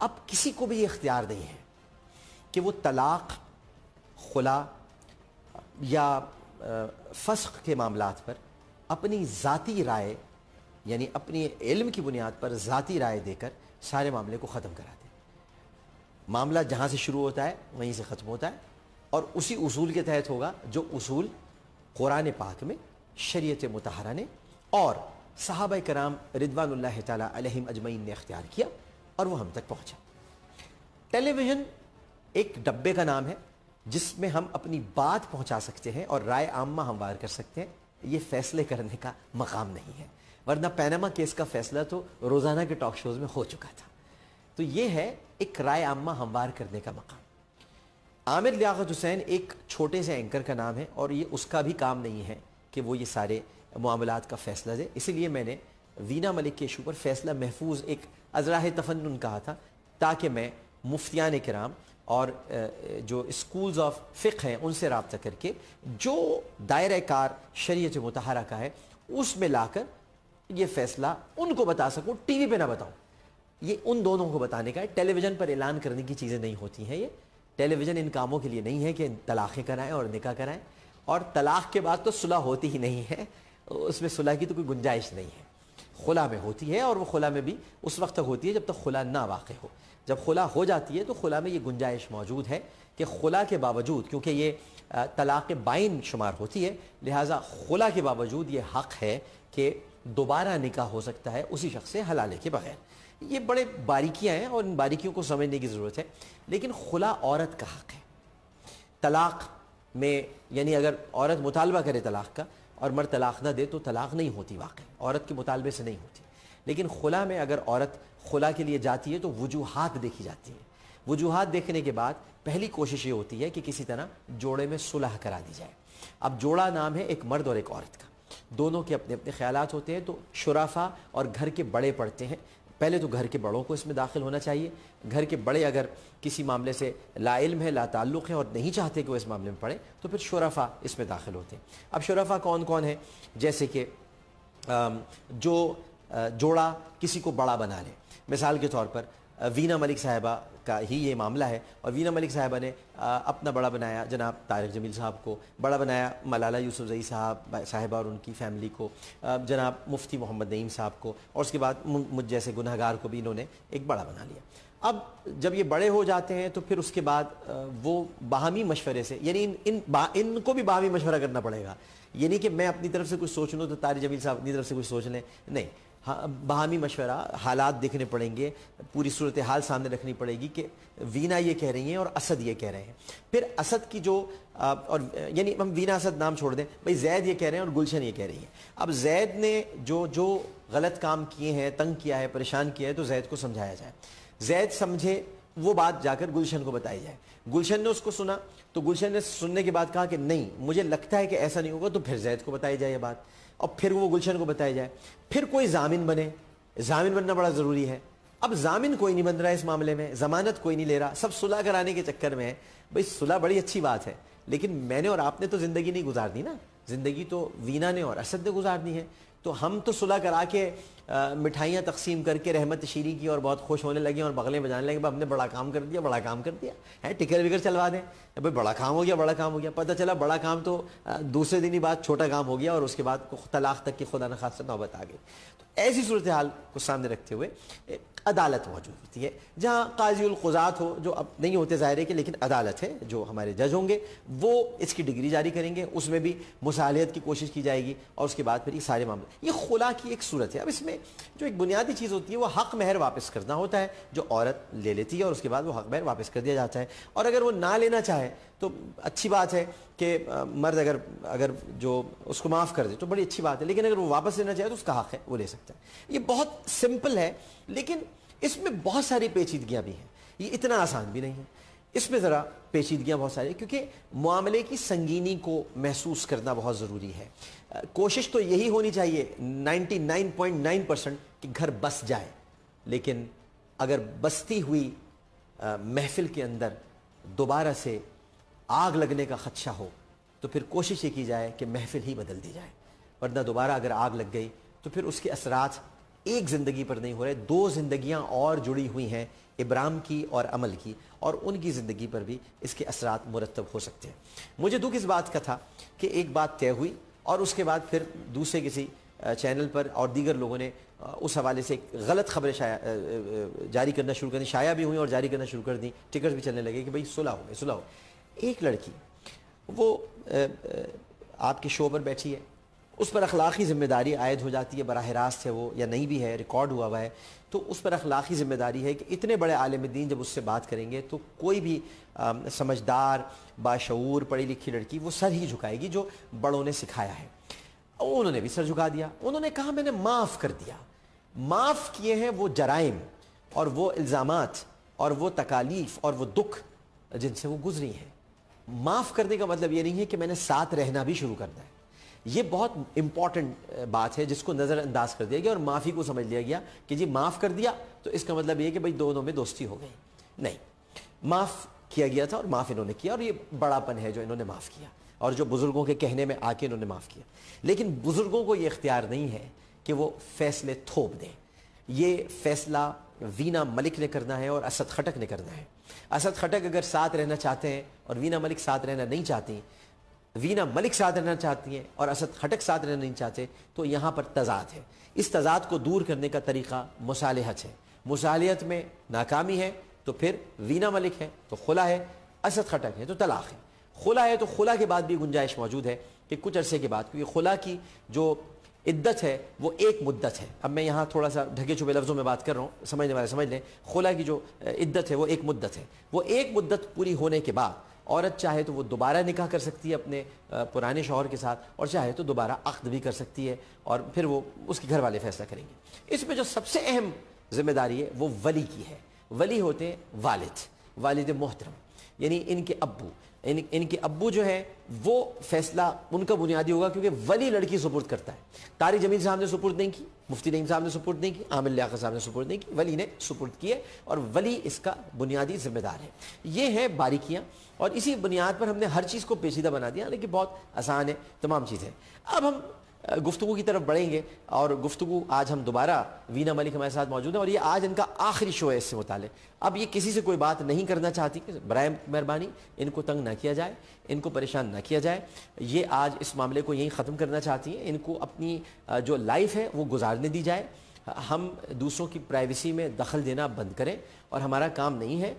اب کسی کو بھی یہ اختیار نہیں ہے کہ وہ طلاق، خلا یا فسخ کے معاملات پر اپنی ذاتی رائے، یعنی اپنی علم کی بنیاد پر ذاتی رائے دے کر سارے معاملے کو ختم کرا دیں۔ معاملہ جہاں سے شروع ہوتا ہے وہیں سے ختم ہوتا ہے، اور اسی اصول کے تحت ہوگا جو اصول قرآن پاک میں شریعت مطہرہ نے اور صحابہ کرام رضوان اللہ تعالی علیہم اجمعین نے اختیار کیا، اور وہ ہم تک پہنچا۔ ٹیلی ویژن ایک ڈبے کا نام ہے جس میں ہم اپنی بات پہنچا سکتے ہیں اور رائے عامہ ہموار کر سکتے ہیں، یہ فیصلے کرنے کا مقام نہیں ہے، ورنہ پیناما کیس کا فیصلہ تو روزانہ کے ٹاک شوز میں ہو چکا تھا۔ تو یہ ہے ایک رائے عامہ ہموار کرنے کا مقام۔ عامر لیاقت حسین ایک چھوٹے سے اینکر کا نام ہے، اور یہ اس کا بھی کام نہیں ہے کہ وہ یہ سارے معاملات کا فیصلہ دے، اسی لیے میں نے وینا ملک کے ایشو پر فیصلہ محفوظ ایک ازراہ تفنن کہا تھا، تاکہ میں مفتیان کرام اور جو اسکولز آف فقہ ہیں ان سے رابطہ کر کے جو دائرہ کار شریعت مطہرہ کا ہے اس میں لا کر یہ فیصلہ ان کو بتا سکوں، ٹی وی پہ نہ بتاؤں۔ یہ ان دونوں کو بتانے کا ہے، ٹیلی ویژن پر اعلان کرنے کی چیزیں نہیں ہوتی ہیں۔ یہ ٹیلی ویژن ان کاموں کے لیے نہیں ہے کہ طلاقیں کرائیں اور نکاح کرائیں، اور طلاق کے بعد تو صلح ہوتی ہی نہیں ہے، اس میں صلح کی تو کوئی گنجائش نہیں ہے۔ خلا میں ہوتی ہے، اور وہ خلا میں بھی اس وقت تک ہوتی ہے جب تک خلا نہ واقع ہو۔ جب خلا ہو جاتی ہے تو خلا میں یہ گنجائش موجود ہے کہ خلا کے باوجود، کیونکہ یہ طلاق بائن شمار ہوتی ہے، لہٰذا خلا کے باوجود یہ حق ہے کہ دوبارہ نکاح ہو سکتا ہے اسی شخص سے حلالے کے بغیر۔ یہ بڑے باریکیاں ہیں اور ان باریکیوں کو سمجھنے کی ضرورت ہے، لیکن خلا عورت کا حق ہے۔ طلاق میں یعنی اگر عورت مطالبہ کرے طلاق کا اور مرد طلاق نہ دے تو طلاق نہیں ہوتی، واقع عورت کے مطالبے سے نہیں ہوتی۔ لیکن خلا میں اگر عورت خلا کے لیے جاتی ہے تو وجوہات دیکھی جاتی ہیں۔ وجوہات دیکھنے کے بعد پہلی کوشش یہ ہوتی ہے کہ کسی طرح جوڑے میں صلح کرا دی جائے۔ اب جوڑا نام ہے ایک مرد اور ایک عورت کا، دونوں کے اپنے اپنے خیالات ہوتے ہیں، تو شرافہ اور گھر کے بڑے پڑھتے ہیں۔ پہلے تو گھر کے بڑوں کو اس میں داخل ہونا چاہیے۔ گھر کے بڑے اگر کسی معاملے سے لا علم ہے، لا تعلق ہے اور نہیں چاہتے کہ وہ اس معاملے میں پڑھے تو پھر شرافہ اس میں داخل ہوتے ہیں۔ اب شرافہ کون کون ہیں؟ جیسے کہ جو جوڑا کسی کو بڑا بنا لے، مثال کے طور پر وینا ملک صاحبہ کا ہی یہ معاملہ ہے، اور وینا ملک صاحبہ نے اپنا بڑا بنایا جناب طارق جمیل صاحب کو، بڑا بنایا ملالہ یوسفزئی صاحبہ اور ان کی فیملی کو، جناب مفتی محمد نعیم صاحب کو، اور اس کے بعد مجھ جیسے گنہگار کو بھی انہوں نے ایک بڑا بنا لیا۔ اب جب یہ بڑے ہو جاتے ہیں تو پھر اس کے بعد وہ باہمی مشورے سے، یعنی ان کو بھی باہمی مشورہ کرنا پڑے گا، یہ نہیں کہ میں اپنی طرف سے کچھ سوچ لوں تو طارق جمیل صاحب اپنی طرف سے کچھ سوچ لیں، نہیں، باہمی مشورہ، حالات دیکھنے پڑیں گے، پوری صورتحال سامنے رکھنی پڑے گی کہ وینا یہ کہہ رہی ہیں اور اسد یہ کہہ رہے ہیں۔ پھر اسد کی جو اور یعنی ہم وینا اسد نام چھوڑ دیں، بھئی زید یہ کہہ رہے ہیں اور گلشن یہ کہہ رہی ہیں۔ اب زید نے جو غلط کام کیے ہیں، تنگ کیا ہے، پریشان کیا ہے، تو زید کو سمجھایا جائے، زید سمجھے، وہ بات جا کر گلشن کو بتائی جائے۔ گلشن نے اس کو سنا تو گلشن نے سننے کے بعد کہا کہ نہیں، مجھے لگتا ہے کہ ایسا نہیں ہوگا، تو پھر زید کو بتائی جائے یہ بات، اور پھر وہ گلشن کو بتائی جائے۔ پھر کوئی ضامن بنے، ضامن بننا بڑا ضروری ہے۔ اب ضامن کوئی نہیں بن رہا ہے اس معاملے میں، ضمانت کوئی نہیں لے رہا، سب صلح کرانے کے چکر میں ہے۔ بھئی صلح بڑی اچھی بات ہے، لیکن میں نے اور آپ نے تو زندگی نہیں گزارنی نا، زندگی تو وینا نے اور اسد نے گزارنی ہے۔ تو ہم تو صلح کرا کے مٹھائیاں تقسیم کر کے رحمت شیری کی اور بہت خوش ہونے لگے اور بغلیں بجانے لگے، ہم نے بڑا کام کر دیا، بڑا کام کر دیا ہے، ٹکر وکر چلوا دیں، بھائی بڑا کام ہو گیا، بڑا کام ہو گیا۔ پتہ چلا بڑا کام تو دوسرے دن ہی بعد چھوٹا کام ہو گیا، اور اس کے بعد طلاق تک کی خدا نخواستہ نوبت آ گئی۔ تو ایسی صورتحال کو سامنے رکھتے ہوئے عدالت موجود ہوتی ہے، جہاں قاضی القضات ہو، جو اب نہیں ہوتے ظاہر ہے کہ، لیکن عدالت ہے، جو ہمارے جج ہوں گے وہ اس کی ڈگری جاری کریں گے، اس میں بھی مصالحت کی کوشش کی جائے گی، اور اس کے بعد پھر یہ سارے معاملے، یہ خلا کی ایک صورت ہے۔ اب اس میں جو ایک بنیادی چیز ہوتی ہے وہ حق مہر واپس کرنا ہوتا ہے، جو عورت لے لیتی ہے اور اس کے بعد وہ حق مہر واپس کر دیا جاتا ہے، اور اگر وہ نہ لینا چاہے تو اچھی بات ہے کہ مرد اگر جو اس کو معاف کر دے تو بڑی اچھی بات ہے، لیکن اگر وہ واپس لینا چاہے تو اس کا حق ہے، وہ لے سکتا ہے۔ یہ بہت سمپل ہے، لیکن اس میں بہت ساری پیچیدگیاں بھی ہیں، یہ اتنا آسان بھی نہیں ہے، اس میں ذرا پیچیدگیاں بہت ساری، کیونکہ معاملے کی سنگینی کو محسوس کرنا بہت ضروری ہے۔ کوشش تو یہی ہونی چاہیے 99.9% کہ گھر بس جائے، لیکن اگر بستی ہوئی محفل کے اندر دوبارہ سے آگ لگنے کا خدشہ ہو تو پھر کوشش یہ کی جائے کہ محفل ہی بدل دی جائے، ورنہ دوبارہ اگر آگ لگ گئی تو پھر اس کے اثرات ایک زندگی پر نہیں ہو رہے، دو زندگیاں اور جڑی ہوئی ہیں ابرام کی اور عمل کی، اور ان کی زندگی پر بھی اس کے اثرات مرتب ہو سکتے ہیں۔ مجھے دکھ اس بات کا تھا کہ ایک بات طے ہوئی اور اس کے بعد پھر دوسرے کسی چینل پر اور دیگر لوگوں نے اس حوالے سے ایک غلط خبریں جاری کرنا شروع کر دیں، شائع بھی ہوئیں اور جاری کرنا شروع کر دیں، ٹکرز بھی چلنے لگے کہ بھئی صلح ہو گئی، صلح ہو۔ ایک لڑکی وہ آپ کے شو پر بیٹھی ہے، اس پر اخلاقی ذمہ داری عائد ہو جاتی ہے، براہ راست ہے وہ یا نہیں بھی ہے، ریکارڈ ہوا ہوا ہے، تو اس پر اخلاقی ذمہ داری ہے کہ اتنے بڑے عالم دین جب اس سے بات کریں گے تو کوئی بھی سمجھدار باشعور پڑھی لکھی لڑکی وہ سر ہی جھکائے گی جو بڑوں نے سکھایا ہے۔ انہوں نے بھی سر جھکا دیا، انہوں نے کہا میں نے معاف کر دیا۔ معاف کیے ہیں وہ جرائم اور وہ الزامات اور وہ تکالیف اور وہ دکھ جن سے وہ گزری ہیں۔ معاف کرنے کا مطلب یہ نہیں ہے کہ میں نے ساتھ رہنا بھی شروع کرنا ہے۔ یہ بہت امپورٹنٹ بات ہے جس کو نظر انداز کر دیا گیا اور معافی کو سمجھ لیا گیا کہ جی معاف کر دیا تو اس کا مطلب یہ کہ بھئی دونوں میں دوستی ہو گئی۔ نہیں، معاف کیا گیا تھا اور معاف انہوں نے کیا، اور یہ بڑا پن ہے جو انہوں نے معاف کیا اور جو بزرگوں کے کہنے میں آ کے انہوں نے معاف کیا۔ لیکن بزرگوں کو یہ اختیار نہیں ہے کہ وہ فیصلے تھوپ دیں۔ یہ فیصلہ وینا ملک نے کرنا ہے اور اسد خٹک نے کرنا ہے۔ اسد خٹک اگر ساتھ رہنا چاہتے ہیں اور وینا ملک ساتھ رہنا نہیں چاہتی، وینا ملک ساتھ رہنا چاہتی ہیں اور اسد خٹک ساتھ رہنا نہیں چاہتے، تو یہاں پر تضاد ہے۔ اس تضاد کو دور کرنے کا طریقہ مصالحت ہے۔ مصالحت میں ناکامی ہے تو پھر وینا ملک ہے تو خلا ہے، اسد خٹک ہے تو طلاق ہے۔ خلا ہے تو خلا کے بعد بھی گنجائش موجود ہے کہ کچھ عرصے کے بعد، کیونکہ خلا کی جو عدت ہے وہ ایک مدت ہے۔ اب میں یہاں تھوڑا سا ڈھکے چھپے لفظوں میں بات کر رہا ہوں، سمجھنے والے سمجھ لیں۔ خلا کی جو عدت ہے وہ ایک مدت ہے۔ وہ ایک مدت پوری ہونے کے بعد عورت چاہے تو وہ دوبارہ نکاح کر سکتی ہے اپنے پرانے شوہر کے ساتھ، اور چاہے تو دوبارہ عقد بھی کر سکتی ہے، اور پھر وہ اس کے گھر والے فیصلہ کریں گے۔ اس میں جو سب سے اہم ذمہ داری ہے وہ ولی کی ہے۔ ولی ہوتے ہیں والد محترم، یعنی ان کے ابو۔ ان کے ابو جو ہیں وہ فیصلہ ان کا بنیادی ہوگا، کیونکہ ولی لڑکی سپرد کرتا ہے۔ طارق جمیل صاحب نے سپرد نہیں کی، مفتی نعیم صاحب نے سپرد نہیں کی، عامر لیاقت صاحب نے سپرد نہیں کی، ولی نے سپرد کیے، اور ولی اس کا بنیادی ذمہ دار ہے۔ یہ ہیں باریکیاں، اور اسی بنیاد پر ہم نے ہر چیز کو پیچیدہ بنا دیا، لیکن بہت آسان ہے تمام چیزیں۔ اب ہم گفتگو کی طرف بڑھیں گے، اور گفتگو آج ہم دوبارہ وینا ملک ہمارے ساتھ موجود ہیں، اور یہ آج ان کا آخری شو ہے اس سے متعلق۔ اب یہ کسی سے کوئی بات نہیں کرنا چاہتی کہ برائے مہربانی ان کو تنگ نہ کیا جائے، ان کو پریشان نہ کیا جائے۔ یہ آج اس معاملے کو یہیں ختم کرنا چاہتی ہیں۔ ان کو اپنی جو لائف ہے وہ گزارنے دی جائے۔ ہم دوسروں کی پرائیویسی میں دخل دینا بند کریں، اور ہمارا کام نہیں ہے،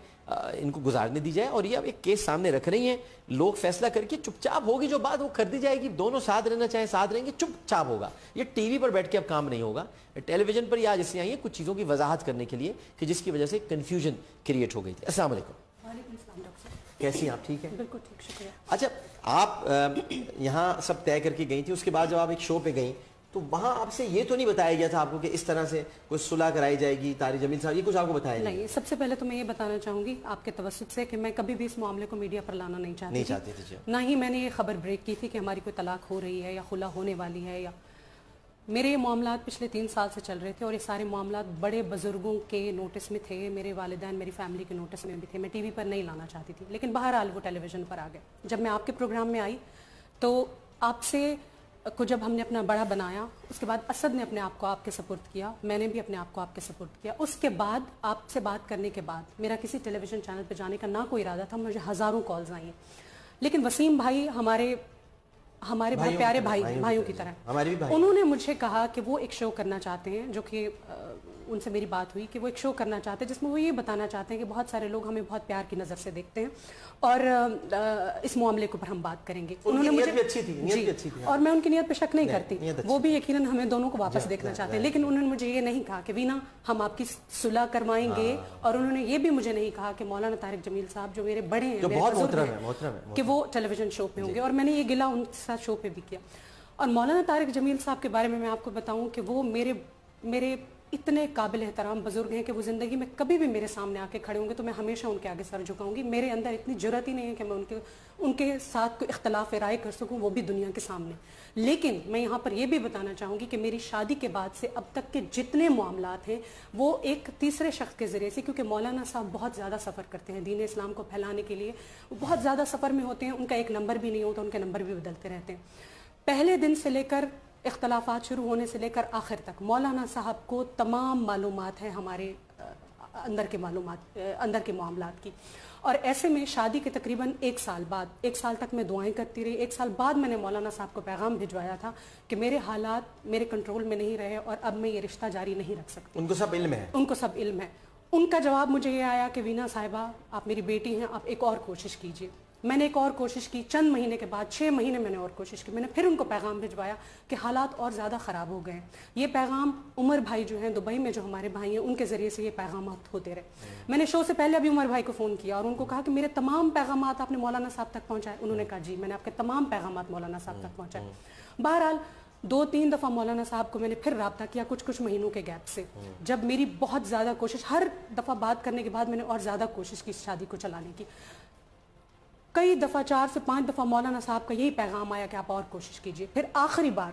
ان کو گزارنے دی جائے۔ اور یہ اب ایک کیس سامنے رکھ رہی ہیں، لوگ فیصلہ کر کے چپ چاپ ہوگی جو بات وہ کر دی جائے گی، دونوں ساتھ رہنا چاہیں ساتھ رہیں گے، چپ چاپ ہوگا۔ یہ ٹی وی پر بیٹھ کے اب کام نہیں ہوگا۔ ٹیلی ویژن پر یہ آج اس لیے آئی ہیں کچھ چیزوں کی وضاحت کرنے کے لیے کہ جس کی وجہ سے کنفیوژن کریٹ ہو گئی تھی۔ السلام علیکم۔ وعلیکم السلام ڈاکٹر صاحب، کیسی ہیں آپ؟ ٹھیک ہے، بالکل ٹھیک، شکریہ۔ اچھا، آپ یہاں سب طے کر کے گئی تھی، اس کے بعد جب آپ ایک شو پہ گئیں تو وہاں آپ سے یہ تو نہیں بتایا گیا تھا آپ کو کہ اس طرح سے کوئی صلح کرائی جائے گی، طارق جمیل صاحب، یہ کچھ آپ کو بتایا نہیں؟ سب سے پہلے تو میں یہ بتانا چاہوں گی آپ کے توسط سے کہ میں کبھی بھی اس معاملے کو میڈیا پر لانا نہیں چاہتی تھی، نہ ہی میں نے یہ خبر بریک کی تھی کہ ہماری کوئی طلاق ہو رہی ہے یا خلا ہونے والی ہے۔ یا میرے یہ معاملات پچھلے 3 سال سے چل رہے تھے، اور یہ سارے معاملات بڑے بزرگوں کے نوٹس میں تھے، میرے والدین میری فیملی کے نوٹس میں بھی تھے۔ میں ٹی وی پر نہیں لانا چاہتی تھی، لیکن بہرحال وہ ٹیلی ویژن پر آ گئے۔ جب میں آپ کے پروگرام میں آئی تو آپ سے کو جب ہم نے اپنا بڑا بنایا، اس کے بعد اسد نے اپنے آپ کو آپ کے سپرد کیا، میں نے بھی اپنے آپ کو آپ کے سپرد کیا۔ اس کے بعد آپ سے بات کرنے کے بعد میرا کسی ٹیلی ویژن چینل پہ جانے کا نہ کوئی ارادہ تھا، مجھے ہزاروں کالز آئی ہیں، لیکن وسیم بھائی ہمارے بہت پیارے بھائیوں کی طرح، انہوں نے مجھے کہا کہ وہ ایک شو کرنا چاہتے ہیں، جو کہ ان سے میری بات ہوئی کہ وہ ایک شو کرنا چاہتے ہیں جس میں وہ یہ بتانا چاہتے ہیں کہ بہت سارے لوگ ہمیں بہت پیار کی نظر سے دیکھتے ہیں، اور اس معاملے کے اوپر ہم بات کریں گے۔ انہوں نے مجھے جی، اور میں ان کی نیت پہ شک نہیں کرتی، وہ بھی یقیناً ہمیں دونوں کو واپس دیکھنا چاہتے ہیں، لیکن انہوں نے مجھے یہ نہیں کہا کہ وینا ہم آپ کی صلح کروائیں گے، اور انہوں نے یہ بھی مجھے نہیں کہا کہ مولانا طارق جمیل صاحب جو میرے بڑے ہیں، کہ وہ ٹیلی ویژن شو پہ ہوں گے، اور میں نے یہ گلہ ان کے ساتھ شو پہ بھی کیا۔ اور مولانا طارق جمیل صاحب کے بارے میں آپ کو بتاؤں کہ وہ میرے اتنے قابل احترام بزرگ ہیں کہ وہ زندگی میں کبھی بھی میرے سامنے آ کے کھڑے ہوں گے تو میں ہمیشہ ان کے آگے سر جھکاؤں گی۔ میرے اندر اتنی جرأت ہی نہیں ہے کہ میں ان کے ساتھ کوئی اختلاف رائے کر سکوں، وہ بھی دنیا کے سامنے۔ لیکن میں یہاں پر یہ بھی بتانا چاہوں گی کہ میری شادی کے بعد سے اب تک کے جتنے معاملات ہیں وہ ایک تیسرے شخص کے ذریعے سے، کیونکہ مولانا صاحب بہت زیادہ سفر کرتے ہیں دین اسلام کو پھیلانے کے لیے، وہ بہت زیادہ سفر میں ہوتے ہیں، ان کا ایک نمبر بھی نہیں ہوتا، ان کے نمبر بھی بدلتے رہتے ہیں۔ پہلے دن سے لے کر اختلافات شروع ہونے سے لے کر آخر تک مولانا صاحب کو تمام معلومات ہے ہمارے اندر کے معاملات کی. اور ایسے میں شادی کے تقریباً 1 سال بعد، 1 سال تک میں دعائیں کرتی رہی. 1 سال بعد میں نے مولانا صاحب کو پیغام بھجوایا تھا کہ میرے حالات میرے کنٹرول میں نہیں رہے اور اب میں یہ رشتہ جاری نہیں رکھ سکتی. ان کو سب علم ہے؟ ان کو سب علم ہے. ان کا جواب مجھے یہ آیا کہ وینا صاحبہ آپ میری بیٹی ہیں، آپ ایک اور کوشش کیجیے. میں نے ایک اور کوشش کی. چند مہینے کے بعد، 6 مہینے میں نے اور کوشش کی. میں نے پھر ان کو پیغام بھجوایا کہ حالات اور زیادہ خراب ہو گئے ہیں. یہ پیغام عمر بھائی جو ہیں دبئی میں، جو ہمارے بھائی ہیں، ان کے ذریعے سے یہ پیغامات ہوتے رہے. میں نے شو سے پہلے ابھی عمر بھائی کو فون کیا اور ان کو کہا کہ میرے تمام پیغامات آپ نے مولانا صاحب تک پہنچائے؟ انہوں نے کہا جی میں نے آپ کے تمام پیغامات مولانا صاحب تک پہنچائے. بہرحال 2-3 دفعہ مولانا صاحب کو میں نے پھر رابطہ کیا کچھ مہینوں کے گیپ سے. جب میری بہت زیادہ کوشش، ہر دفعہ بات کرنے کے بعد میں نے اور زیادہ کوشش کی شادی کو چلانے کی. کئی دفعہ 4 سے 5 دفعہ مولانا صاحب کا یہی پیغام آیا کہ آپ اور کوشش کیجیے. پھر آخری بار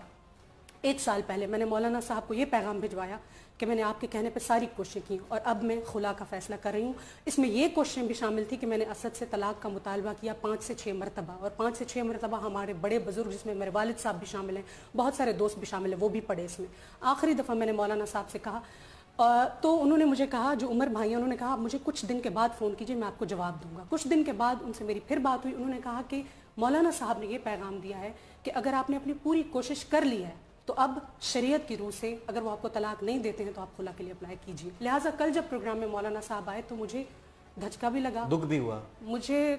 1 سال پہلے میں نے مولانا صاحب کو یہ پیغام بھجوایا کہ میں نے آپ کے کہنے پہ ساری کوششیں کی اور اب میں خلا کا فیصلہ کر رہی ہوں. اس میں یہ کوششیں بھی شامل تھی کہ میں نے اسد سے طلاق کا مطالبہ کیا 5 سے 6 مرتبہ، اور 5 سے 6 مرتبہ ہمارے بڑے بزرگ جس میں میرے والد صاحب بھی شامل ہیں، بہت سارے دوست بھی شامل ہیں، وہ بھی پڑھے اس میں. آخری دفعہ میں نے مولانا صاحب سے کہا تو انہوں نے مجھے کہا، جو عمر بھائی ہیں، انہوں نے کہا مجھے کچھ دن کے بعد فون کیجیے، میں آپ کو جواب دوں گا. کچھ دن کے بعد ان سے میری پھر بات ہوئی. انہوں نے کہا کہ مولانا صاحب نے یہ پیغام دیا ہے کہ اگر آپ نے اپنی پوری کوشش کر لی ہے تو اب شریعت کی روح سے اگر وہ آپ کو طلاق نہیں دیتے ہیں تو آپ خلا کے لیے اپلائی کیجیے. لہٰذا کل جب پروگرام میں مولانا صاحب آئے تو مجھے دھچکا بھی لگا، دکھ بھی ہوا، مجھے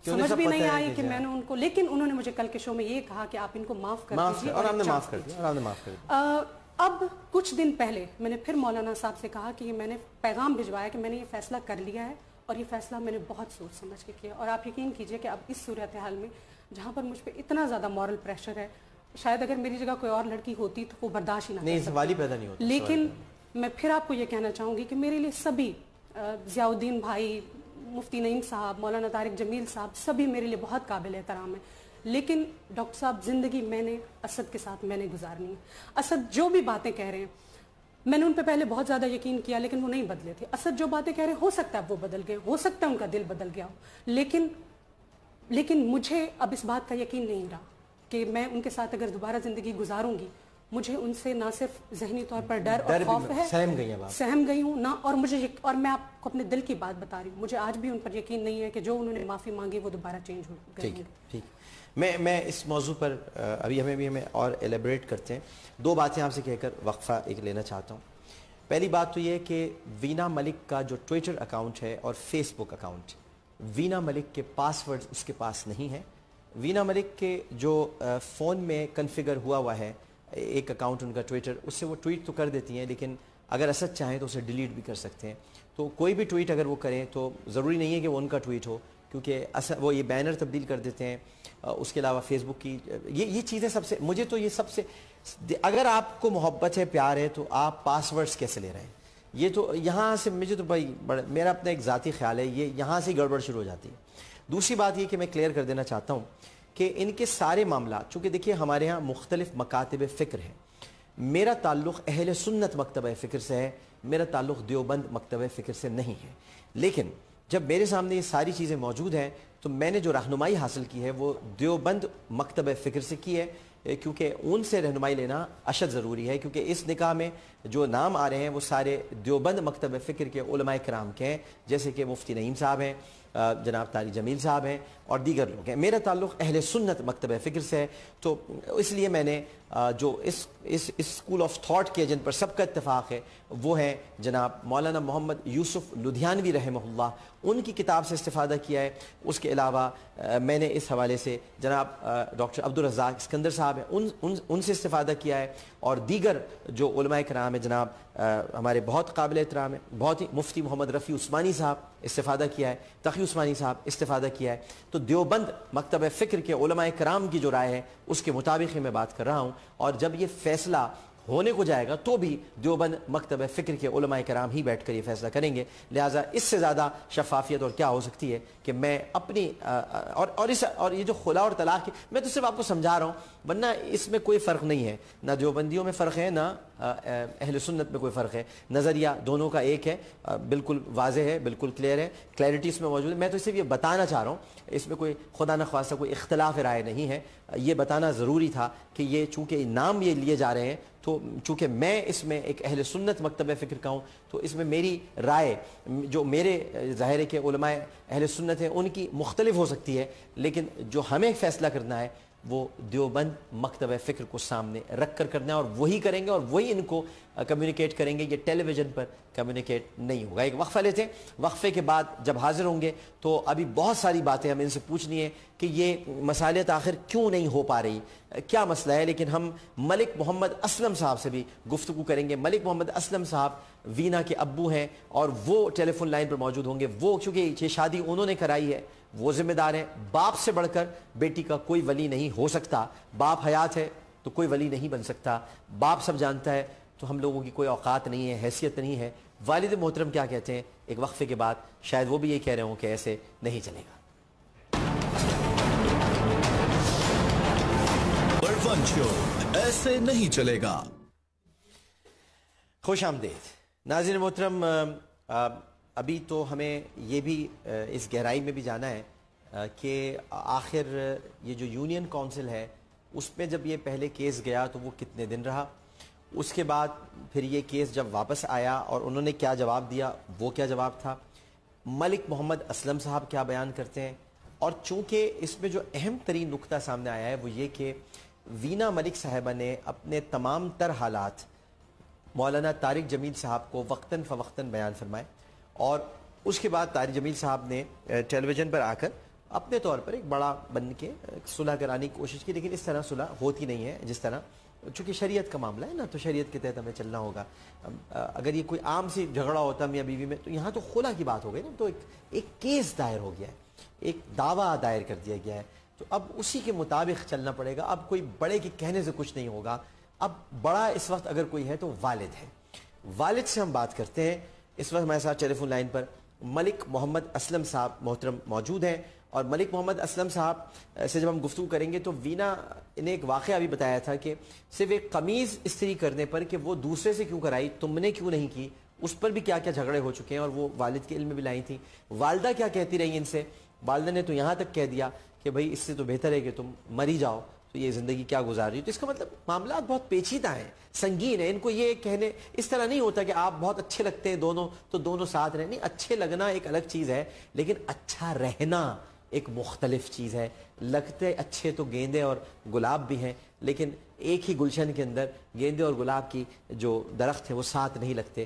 سمجھ بھی نہیں آئی کہ میں نے ان کو، لیکن انہوں نے مجھے کل کے شو میں یہ کہا کہ آپ ان کو معاف کر دیجیے. اور ہم نے معاف کر دیا. اب کچھ دن پہلے میں نے پھر مولانا صاحب سے کہا کہ میں نے پیغام بھجوایا کہ میں نے یہ فیصلہ کر لیا ہے اور یہ فیصلہ میں نے بہت سوچ سمجھ کے کیا. اور آپ یقین کیجئے کہ اب اس صورتحال میں جہاں پر مجھ پہ اتنا زیادہ مورل پریشر ہے، شاید اگر میری جگہ کوئی اور لڑکی ہوتی تو وہ برداشت ہی نہ نہیں، سوال ہی پیدا نہیں ہوتا. لیکن میں پھر آپ کو یہ کہنا چاہوں گی کہ میرے لیے سبھی، ضیاء الدین بھائی، مفتی نعیم صاحب، مولانا طارق جمیل صاحب، سبھی میرے لیے بہت قابل احترام ہیں. لیکن ڈاکٹر صاحب زندگی میں نے اسد کے ساتھ میں نے گزارنی ہے. اسد جو بھی باتیں کہہ رہے ہیں، میں نے ان پہ پہلے بہت زیادہ یقین کیا لیکن وہ نہیں بدلے تھے. اسد جو باتیں کہہ رہے ہیں ہو سکتا ہے وہ بدل گئے، ہو سکتا ہے ان کا دل بدل گیا ہو، لیکن مجھے اب اس بات کا یقین نہیں رہا کہ میں ان کے ساتھ اگر دوبارہ زندگی گزاروں گی، مجھے ان سے نہ صرف ذہنی طور پر ڈر اور خوف ہے، سہم گئی ہوں نہ، اور میں آپ کو اپنے دل کی بات بتا رہی ہوں، مجھے آج بھی ان پر یقین نہیں ہے کہ جو انہوں نے معافی مانگی وہ دوبارہ چینج ہو گئے. ٹھیک، میں اس موضوع پر ابھی ہمیں اور ایلیبریٹ کرتے ہیں. 2 باتیں آپ سے کہہ کر وقفہ ایک لینا چاہتا ہوں. پہلی بات تو یہ کہ وینا ملک کا جو ٹویٹر اکاؤنٹ ہے اور فیس بک اکاؤنٹ، وینا ملک کے پاسورڈ اس کے پاس نہیں ہے. وینا ملک کے جو فون میں کنفیگر ہوا ہے ایک اکاؤنٹ ان کا ٹویٹر، اس سے وہ ٹویٹ تو کر دیتی ہیں لیکن اگر اسد چاہیں تو اسے ڈیلیٹ بھی کر سکتے ہیں. تو کوئی بھی ٹویٹ اگر وہ کریں تو ضروری نہیں ہے کہ وہ ان کا ٹویٹ ہو، کیونکہ وہ یہ بینر تبدیل کر دیتے ہیں. اس کے علاوہ فیس بک کی یہ چیزیں سب سے، مجھے تو یہ سب سے، اگر آپ کو محبت ہے، پیار ہے، تو آپ پاسورڈز کیسے لے رہے ہیں؟ یہ تو یہاں سے مجھے تو بھائی میرا اپنا ایک ذاتی خیال ہے، یہ یہاں سے گڑبڑ شروع ہو جاتی ہے. دوسری بات یہ کہ میں کلیئر کر دینا چاہتا ہوں کہ ان کے سارے معاملات، چونکہ دیکھیے ہمارے ہاں مختلف مکاتب فکر ہیں. میرا تعلق اہل سنت مکتبہ فکر سے ہے، میرا تعلق دیوبند مکتبہ فکر سے نہیں ہے. لیکن جب میرے سامنے یہ ساری چیزیں موجود ہیں تو میں نے جو رہنمائی حاصل کی ہے وہ دیوبند مکتبہ فکر سے کی ہے، کیونکہ ان سے رہنمائی لینا اشد ضروری ہے. کیونکہ اس نکاح میں جو نام آ رہے ہیں وہ سارے دیوبند مکتبہ فکر کے علماء کرام کے ہیں، جیسے کہ مفتی نعیم صاحب ہیں، جناب طارق جمیل صاحب ہیں اور دیگر لوگ ہیں. میرا تعلق اہل سنت مکتبہ فکر سے ہے، تو اس لیے میں نے جو اس اسکول آف تھاٹ کے جن پر سب کا اتفاق ہے وہ ہیں جناب مولانا محمد یوسف لدھیانوی رحمہ اللہ، ان کی کتاب سے استفادہ کیا ہے. اس کے علاوہ میں نے اس حوالے سے جناب ڈاکٹر عبدالرزاق اسکندر صاحب ہیں ان سے استفادہ کیا ہے، اور دیگر جو علماء کرام ہیں جناب ہمارے بہت قابل احترام ہیں، بہت ہی مفتی محمد رفیع عثمانی صاحب استفادہ کیا ہے، تقی عثمانی صاحب استفادہ کیا ہے. تو دیوبند مکتبہ فکر کے علماء کرام کی جو رائے ہے اس کے مطابق ہی میں بات کر رہا ہوں. اور جب یہ فیصلہ ہونے کو جائے گا تو بھی دیوبند مکتبہ فکر کے علماء کرام ہی بیٹھ کر یہ فیصلہ کریں گے. لہٰذا اس سے زیادہ شفافیت اور کیا ہو سکتی ہے کہ میں اپنی اور یہ جو خلا اور طلاق کی، میں تو صرف آپ کو سمجھا رہا ہوں، ورنہ اس میں کوئی فرق نہیں ہے، نہ دیوبندیوں میں فرق ہے نہ اہل سنت میں کوئی فرق ہے؟ نظریہ دونوں کا ایک ہے، بالکل واضح ہے، بالکل کلیئر ہے، کلیئرٹی اس میں موجود ہے۔ میں تو صرف یہ بتانا چاہ رہا ہوں، اس میں کوئی خدا نخواستہ کوئی اختلاف رائے نہیں ہے، یہ بتانا ضروری تھا کہ یہ چونکہ نام یہ لیے جا رہے ہیں تو چونکہ میں اس میں ایک اہل سنت مکتب فکر کا ہوں تو اس میں میری رائے جو میرے ظاہر ہے کہ علماء اہل سنت ہیں ان کی مختلف ہو سکتی ہے، لیکن جو ہمیں فیصلہ کرنا ہے وہ دیوبند مکتب فکر کو سامنے رکھ کر کرنا ہے، اور وہی کریں گے اور وہی ان کو کمیونیکیٹ کریں گے، یہ ٹیلی ویژن پر کمیونیکیٹ نہیں ہوگا۔ ایک وقفہ لیتے ہیں، وقفے کے بعد جب حاضر ہوں گے تو ابھی بہت ساری باتیں ہمیں ان سے پوچھنی ہے کہ یہ مصالحت آخر کیوں نہیں ہو پا رہی، کیا مسئلہ ہے۔ لیکن ہم ملک محمد اسلم صاحب سے بھی گفتگو کریں گے۔ ملک محمد اسلم صاحب وینا کے ابو ہیں اور وہ ٹیلی فون لائن پر موجود ہوں گے۔ وہ چونکہ یہ شادی انہوں نے کرائی ہے، وہ ذمہ دار ہیں، باپ سے بڑھ کر بیٹی کا کوئی ولی نہیں ہو سکتا، باپ حیات ہے تو کوئی ولی نہیں بن سکتا، باپ سب جانتا ہے تو ہم لوگوں کی کوئی اوقات نہیں ہے، حیثیت نہیں ہے۔ والد محترم کیا کہتے ہیں، ایک وقفے کے بعد شاید وہ بھی یہ کہہ رہے ہوں کہ ایسے نہیں چلے گا۔ برفن شو ایسے نہیں چلے گا۔ خوش آمدید ناظرین محترم، ابھی تو ہمیں یہ بھی اس گہرائی میں بھی جانا ہے کہ آخر یہ جو یونین کونسل ہے اس میں جب یہ پہلے کیس گیا تو وہ کتنے دن رہا، اس کے بعد پھر یہ کیس جب واپس آیا اور انہوں نے کیا جواب دیا، وہ کیا جواب تھا، ملک محمد اسلم صاحب کیا بیان کرتے ہیں، اور چونکہ اس میں جو اہم ترین نقطہ سامنے آیا ہے وہ یہ کہ وینا ملک صاحبہ نے اپنے تمام تر حالات مولانا طارق جمیل صاحب کو وقتاً فوقتاً بیان فرمائے، اور اس کے بعد طارق جمیل صاحب نے ٹیلی ویژن پر آ کر اپنے طور پر ایک بڑا بن کے صلح کرانے کی کوشش کی، لیکن اس طرح صلح ہوتی نہیں ہے جس طرح، چونکہ شریعت کا معاملہ ہے نا تو شریعت کے تحت ہمیں چلنا ہوگا۔ اگر یہ کوئی عام سی جھگڑا ہوتا میاں بیوی میں تو یہاں تو خلا کی بات ہو گئی نا، تو ایک کیس دائر ہو گیا ہے، ایک دعویٰ دائر کر دیا گیا ہے، تو اب اسی کے مطابق چلنا پڑے گا۔ اب کوئی بڑے کے کہنے سے کچھ نہیں ہوگا، اب بڑا اس وقت اگر کوئی ہے تو والد ہے۔ والد سے ہم بات کرتے ہیں، اس وقت ہمارے ساتھ ٹیلی فون لائن پر ملک محمد اسلم صاحب محترم موجود ہیں، اور ملک محمد اسلم صاحب سے جب ہم گفتگو کریں گے تو وینا نے ایک واقعہ بھی بتایا تھا کہ صرف ایک قمیض استری کرنے پر کہ وہ دوسرے سے کیوں کرائی، تم نے کیوں نہیں کی، اس پر بھی کیا کیا جھگڑے ہو چکے ہیں، اور وہ والد کے علم میں بھی لائی تھیں۔ والدہ کیا کہتی رہی ان سے، والدہ نے تو یہاں تک کہہ دیا کہ بھائی اس سے تو بہتر ہے کہ تم مری جاؤ، تو یہ زندگی کیا گزار رہی ہے۔ تو اس کا مطلب معاملات بہت پیچیدہ ہیں، سنگین ہیں، ان کو یہ کہنے اس طرح نہیں ہوتا کہ آپ بہت اچھے لگتے ہیں دونوں تو دونوں ساتھ رہیں، نہیں، اچھے لگنا ایک الگ چیز ہے لیکن اچھا رہنا ایک مختلف چیز ہے۔ لگتے اچھے تو گیندے اور گلاب بھی ہیں، لیکن ایک ہی گلشن کے اندر گیندے اور گلاب کی جو درخت ہیں وہ ساتھ نہیں لگتے،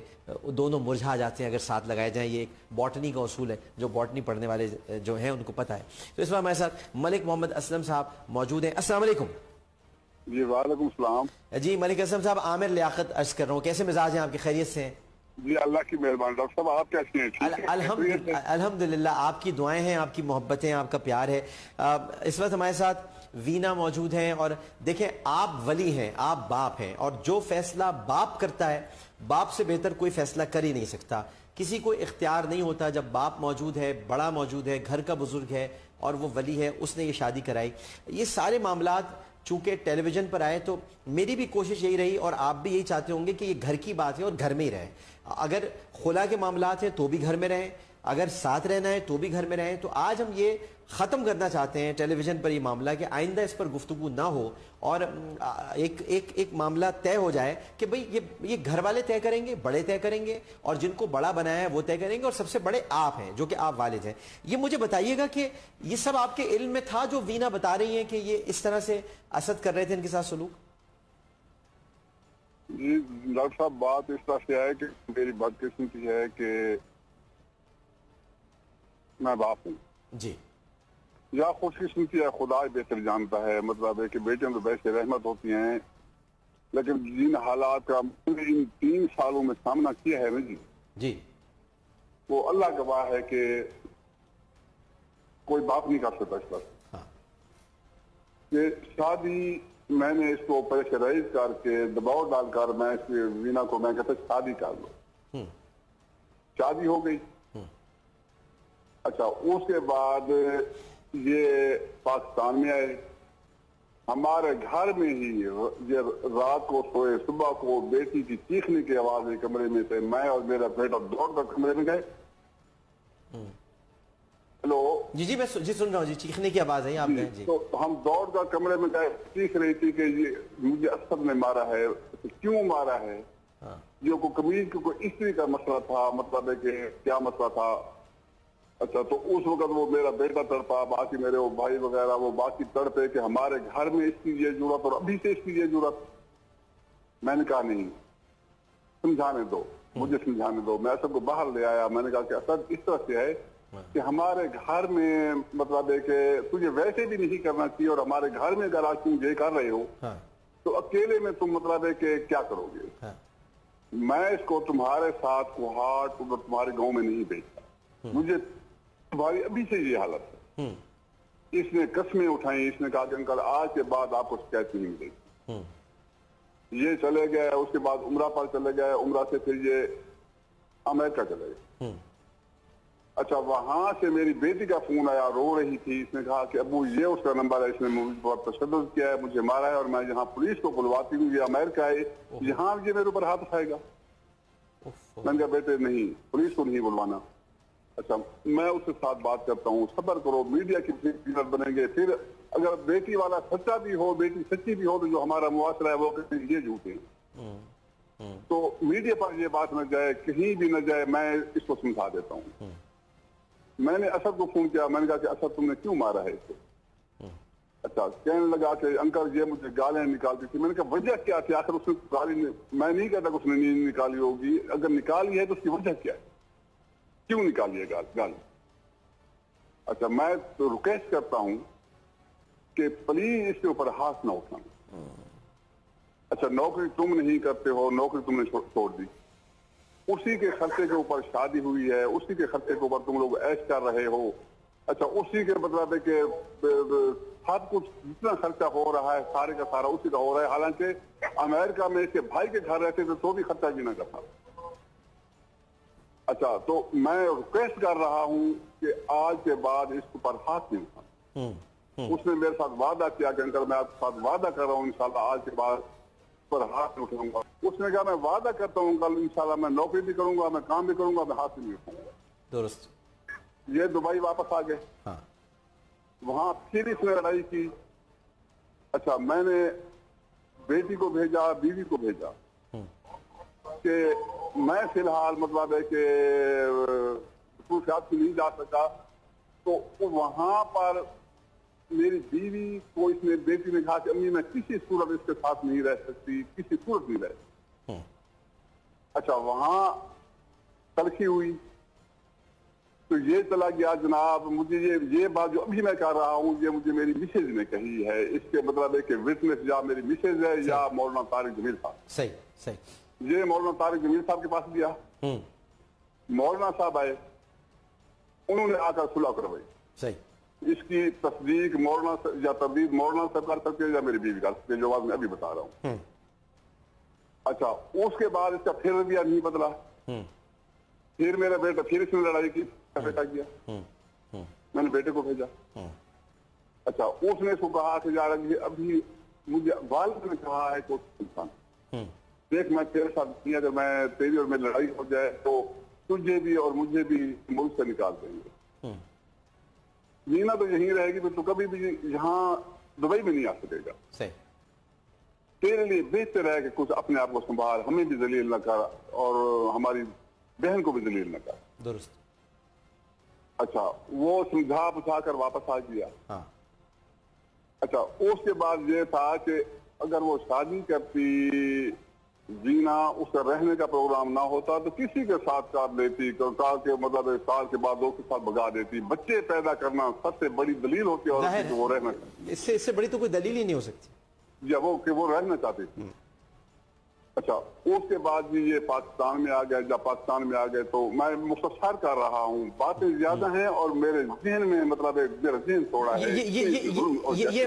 دونوں مرجھا جاتے ہیں اگر ساتھ لگائے جائیں۔ یہ ایک باٹنی کا اصول ہے، جو باٹنی پڑھنے والے جو ہیں ان کو پتہ ہے۔ تو اس وقت ہمارے ساتھ ملک محمد اسلم صاحب موجود ہیں۔ السلام علیکم۔ جی وعلیکم السلام۔ جی ملک اسلم صاحب، عامر لیاقت عرض کر رہا ہوں، کیسے مزاج ہیں آپ کی، خیریت سے ہیں؟ جی اللہ کی مہربانی، ڈاکٹر صاحب آپ کیسے ہیں؟ الحمدللہ، آپ کی دعائیں ہیں، آپ کی محبتیں، آپ کا پیار ہے۔ اس وقت ہمارے ساتھ وینا موجود ہیں، اور دیکھیں آپ ولی ہیں، آپ باپ ہیں، اور جو فیصلہ باپ کرتا ہے باپ سے بہتر کوئی فیصلہ کر ہی نہیں سکتا۔ کسی کو اختیار نہیں ہوتا جب باپ موجود ہے، بڑا موجود ہے، گھر کا بزرگ ہے اور وہ ولی ہے، اس نے یہ شادی کرائی۔ یہ سارے معاملات چونکہ ٹیلی ویژن پر آئے تو میری بھی کوشش یہی رہی، اور آپ بھی یہی چاہتے ہوں گے کہ یہ گھر کی بات ہے اور گھر میں ہی رہیں۔ اگر خلا کے معاملات ہیں تو بھی گھر میں رہیں، اگر ساتھ رہنا ہے تو بھی گھر میں رہیں۔ تو آج ہم یہ ختم کرنا چاہتے ہیں ٹیلی ویژن پر یہ معاملہ کہ آئندہ اس پر گفتگو نہ ہو، اور ایک معاملہ طے ہو جائے کہ بھئی یہ گھر والے طے کریں گے، بڑے طے کریں گے، اور جن کو بڑا بنایا ہے وہ طے کریں گے، اور سب سے بڑے آپ ہیں جو کہ آپ والد ہیں۔ یہ مجھے بتائیے گا کہ یہ سب آپ کے علم میں تھا جو وینا بتا رہی ہیں کہ یہ اس طرح سے اسد کر رہے تھے ان کے ساتھ سلوک؟ جی ڈاکٹر صاحب، بات اس طرح سے ہے کہ میری بدقسمتی ہے کہ میں باپ ہوں جی، یا خوش قسمتی ہے، خدا بہتر جانتا ہے۔ مطلب ہے کہ بیٹیاں تو ویسے رحمت ہوتی ہیں، لیکن جن حالات کا ان 3 سالوں میں سامنا کیا ہے نا جی، وہ اللہ گواہ ہے کہ کوئی باپ نہیں کر سکتا اس پر۔ کہ شادی میں نے اس کو پریشرائز کر کے دباؤ ڈال کر میں اس وینا کو میں کہتا شادی کر لو، شادی ہو گئی۔ اچھا، اس کے بعد یہ پاکستان میں آئے، ہمارے گھر میں ہی رات کو سوئے، صبح کو بیٹی کی چیخنے کی آواز کمرے میں سے، میں اور میرا بیٹا دوڑ کر کمرے میں گئے. ہیلو جی میں سن رہا ہوں جی، چیخنے کی آواز ہے آپ گئے جی. تو ہم دوڑ کر کمرے میں گئے، چیخ رہی تھی کہ یہ مجھے اسد نے مارا ہے. کیوں مارا ہے؟ یہ کوئی قمیض کی کوئی استری کا مسئلہ تھا، مطلب ہے کہ کیا مسئلہ تھا. اچھا تو اس وقت وہ میرا بیٹا تڑپا، باقی میرے وہ بھائی وغیرہ وہ باقی تڑپے کہ ہمارے گھر میں اس کی یہ ضرورت اور ابھی سے اس کی یہ ضرورت. میں نے کہا نہیں، سمجھانے دو، مجھے سمجھانے دو. میں اسد کو باہر لے آیا، میں نے کہا کہ اسد اس طرح سے ہے کہ ہمارے گھر میں مطلب ہے کہ تجھے ویسے بھی نہیں کرنا چاہیے، اور ہمارے گھر میں اگر آج تم یہ کر رہے ہو تو اکیلے میں تم مطلب ہے کہ کیا کرو گے. میں اس کو تمہارے ساتھ کوہاٹ تمہارے گاؤں میں نہیں بھیجتا، مجھے تمہاری ابھی سے یہ حالت ہے. اس نے قسمیں اٹھائیں، اس نے کہا کہ انکل آج کے بعد آپ کو شکایت نہیں ملے گی. یہ چلے گئے، اس کے بعد عمرہ پر چلے گئے، عمرہ سے پھر یہ امریکہ چلے گئے. اچھا وہاں سے میری بیٹی کا فون آیا، رو رہی تھی. اس نے کہا کہ ابو یہ اس کا نمبر ہے، اس نے مجھ پر تشدد کیا ہے، مجھے مارا ہے، اور میں یہاں پولیس کو بلواتی ہوں، یہ امریکہ ہے، یہاں یہ میرے اوپر ہاتھ اٹھائے گا. میں نے کہا بیٹے نہیں، پولیس کو نہیں بلوانا. اچھا میں اس کے ساتھ بات کرتا ہوں، صبر کرو، میڈیا کی فیگر بنیں گے. پھر اگر بیٹی والا سچا بھی ہو، بیٹی سچی بھی ہو، تو جو ہمارا معاشرہ ہے وہ کہتے ہیں یہ جھوٹے ہیں. تو میڈیا پر یہ بات نہ جائے، کہیں بھی نہ جائے، میں اس کو سمجھا دیتا ہوں. میں نے اسد کو فون کیا، میں نے کہا کہ اسد تم نے کیوں مارا ہے اس کو؟ اچھا کہنے لگا کہ انکل یہ مجھے گالیں نکالتی تھی. میں نے کہا وجہ کیا تھی آخر؟ اس نے گالی میں نہیں کہتا کہ اس نے نہیں نکالی ہوگی، اگر نکالی ہے تو اس کی وجہ کیا ہے، کیوں نکالی ہے گالی؟ اچھا میں تو ریکویسٹ کرتا ہوں کہ پلیز اس کے اوپر ہاتھ نہ اٹھانا. اچھا نوکری تم نہیں کرتے ہو، نوکری تم نے چھوڑ دی، اسی کے خرچے کے اوپر شادی ہوئی ہے، اسی کے خرچے کے اوپر تم لوگ عیش کر رہے ہو. اچھا اسی کے مطلب ہے کہ سب کچھ جتنا خرچہ ہو رہا ہے سارے کا سارا اسی کا ہو رہا ہے. حالانکہ امریکہ میں اس کے بھائی کے گھر رہتے تھے تو بھی خرچہ بھی نہ کرتا. اچھا تو میں ریکویسٹ کر رہا ہوں کہ آج کے بعد اس پر ہاتھ نہیں اٹھانا. اس نے میرے ساتھ وعدہ کیا کہ انکل میں آپ کے ساتھ وعدہ کر رہا ہوں انشاءاللہ آج کے بعد پر ہاتھ نہیں اٹھاؤں گا. اس نے کہا میں وعدہ کرتا ہوں کل انشاءاللہ میں نوکری بھی کروں گا، میں کام بھی کروں گا، میں ہاتھ نہیں اٹھاؤں گا. درست. یہ دبئی واپس آ گئے، وہاں پھر اس نے لڑائی کی. اچھا میں نے بیٹی کو بھیجا، بیوی کو بھیجا کہ میں فی الحال مطلب ہے کہ خصوصیات نہیں جا سکا. تو وہاں پر میری بیوی کو اس نے بیٹی نے کہا کہ امی میں کسی صورت اس کے ساتھ نہیں رہ سکتی، کسی صورت نہیں رہ سکتی. اچھا وہاں تلخی ہوئی تو یہ چلا گیا جناب. مجھے یہ بات جو ابھی میں کہہ رہا ہوں یہ مجھے میری مسز نے کہی ہے. اس کے مطلب ہے کہ وٹنس یا میری مسز ہے یا مولانا طارق جمیل صاحب. صحیح. یہ مولانا طارق جمیل صاحب کے پاس گیا، مولانا صاحب آئے، انہوں نے آ کر صلح کروائی. صحیح. اس کی تصدیق مولانا یا تردید مولانا صاحب کر سکتے یا میری بیوی کر سکتے، جو بات میں ابھی بتا رہا ہوں. اچھا اس کے بعد اس کا پھر رویہ نہیں بدلا. پھر میرا بیٹا پھر اس نے لڑائی کی، بیٹا کیا، میں نے بیٹے کو بھیجا. اچھا اس نے اس کو کہا کہ یار ابھی مجھے والد نے کہا ہے کہ انسان دیکھ میں تیرے ساتھ نہیں، اگر میں تیری اور میری لڑائی ہو جائے تو تجھے بھی اور مجھے بھی ملک سے نکال دیں گے. جینا تو یہیں رہے گی تو کبھی بھی یہاں دبئی میں نہیں آ سکے گا. تیرے لیے بہتر ہے کہ کچھ اپنے آپ کو سنبھال، ہمیں بھی ذلیل نہ کر اور ہماری بہن کو بھی ذلیل نہ کر. درست. اچھا وہ سمجھا بچھا کر واپس آ گیا. اچھا اس کے بعد یہ تھا کہ اگر وہ شادی کرتی، جینا اس کا رہنے کا پروگرام نہ ہوتا تو کسی کے ساتھ کر لیتی، کہا کہ مطلب سال کے بعد 2 سال بگا دیتی. بچے پیدا کرنا سب سے بڑی دلیل ہوتی ہے کہ وہ رہنا، اس سے بڑی تو کوئی دلیل ہی نہیں ہو سکتی یا وہ کہ وہ رہنا چاہتی تھی. اچھا اس کے بعد بھی یہ پاکستان میں آ گئے. جب پاکستان میں آ گئے تو میں مختصر کر رہا ہوں، باتیں زیادہ ہیں اور میرے ذہن میں مطلب میرا ذہن تھوڑا ہے.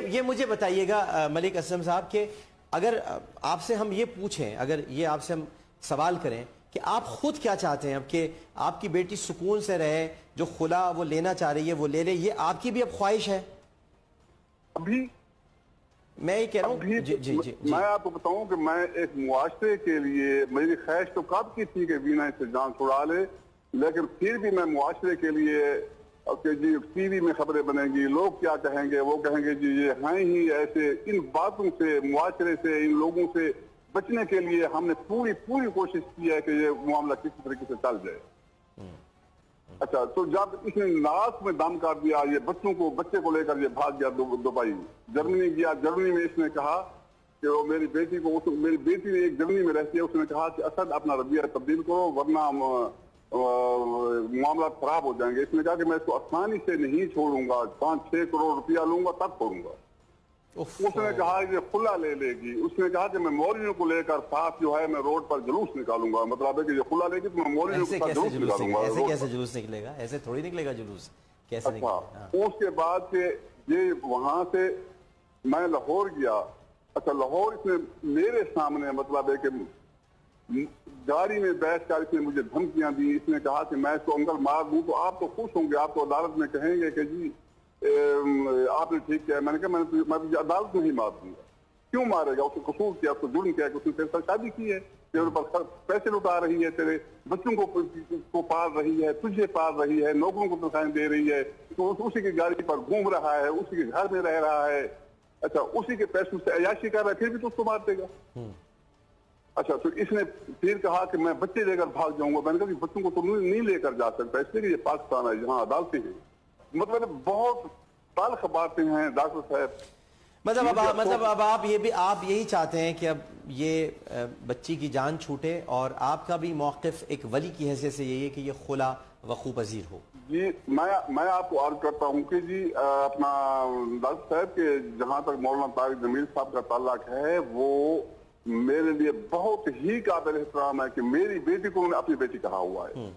یہ مجھے بتائیے گا ملک اسلم صاحب کہ اگر آپ سے ہم یہ پوچھیں، اگر یہ آپ سے ہم سوال کریں کہ آپ خود کیا چاہتے ہیں اب کہ آپ کی بیٹی سکون سے رہے، جو خلا وہ لینا چاہ رہی ہے وہ لے لے، یہ آپ کی بھی اب خواہش ہے؟ ابھی میں یہ کہہ رہا ہوں جی میں آپ کو بتاؤں کہ میں ایک معاشرے کے لیے میری خواہش تو کب کی تھی کہ وینا اس سے جان چھڑا لے، لیکن پھر بھی میں معاشرے کے لیے کہ جی ٹی وی میں خبریں بنیں گی، لوگ کیا کہیں گے، وہ کہیں گے جی یہ ہیں ہی ایسے، ان باتوں سے معاشرے سے ان لوگوں سے بچنے کے لیے ہم نے پوری کوشش کی ہے کہ یہ معاملہ کسی طریقے سے چل جائے۔ اچھا تو جب اس نے ناک میں دم کر دیا، یہ بچے کو لے کر یہ بھاگ گیا دبئی، جرمنی گیا، جرمنی میں اس نے کہا کہ وہ میری بیٹی نے ایک جرمنی میں رہتی ہے، اس نے کہا کہ اسد اپنا رویہ تبدیل کرو ورنہ معاملات خراب ہو جائیں گے۔ اس نے کہا کہ میں اس کو آسانی سے نہیں چھوڑوں گا، 5-6 کروڑ روپیہ لوں گا تب چھوڑوں گا۔ اس نے کہا یہ خلا لے لے گی، اس نے کہا کہ میں مولویوں کو لے کر ساتھ جو ہے میں روڈ پر جلوس نکالوں گا، مطلب ہے کہ یہ خلا لے گی تو میں مولویوں کے ساتھ جلوس نکالوں گا۔ ایسے کیسے جلوس نکلے گا؟ ایسے تھوڑی نکلے گا جلوس، کیسے نکلے گا؟ اس کے بعد کہ یہ وہاں سے میں لاہور گیا۔ اچھا لاہور اس نے میرے سامنے مطلب ہے کہ گاڑی میں بیٹھ کر اس نے مجھے دھمکیاں دی، اس نے کہا کہ میں اس کو انگل مار دوں تو آپ تو خوش ہوں گے، آپ تو عدالت میں کہیں گے کہ جی آپ نے ٹھیک کیا۔ میں نے کہا میں عدالت میں ہی مار دوں گا۔ کیوں مارے گا؟ اس نے قصور کیا، اس کو جرم کیا کہ اس نے تیرے ساتھ شادی کی ہے، تیرے پر پیسے لٹا رہی ہے، تیرے بچوں کو پال رہی ہے، تجھے پال رہی ہے، نوکروں کو تنخواہیں دے رہی ہے، تو اسی کی گاڑی پر گھوم رہا ہے، اسی کے گھر میں رہ رہا ہے، اچھا اسی کے پیسوں سے عیاشی کر رہا ہے، پھر بھی تو اس کو مار دے گا۔ اچھا تو اس نے پھر کہا کہ میں بچے لے کر بھاگ جاؤں گا۔ میں نے کہا کہ بچوں کو تو نہیں لے کر جا سکتا، اس لیے کہ یہ پاکستان ہے جہاں عدالتیں ہیں۔ مطلب بہت تلخ باتیں ہیں ڈاکٹر صاحب۔ مطلب اب آپ یہی چاہتے ہیں کہ اب یہ بچی کی جان چھوٹے، اور آپ کا بھی موقف ایک ولی کی حیثیت سے یہی ہے کہ یہ خلا وقوع پذیر ہو؟ جی میں آپ کو عرض کرتا ہوں کہ جی اپنا ڈاکٹر صاحب کے جہاں تک مولانا طارق جمیل صاحب کا تعلق ہے، وہ میرے لیے بہت ہی قابل احترام ہے کہ میری بیٹی کو انہوں نے اپنی بیٹی کہا ہوا ہے۔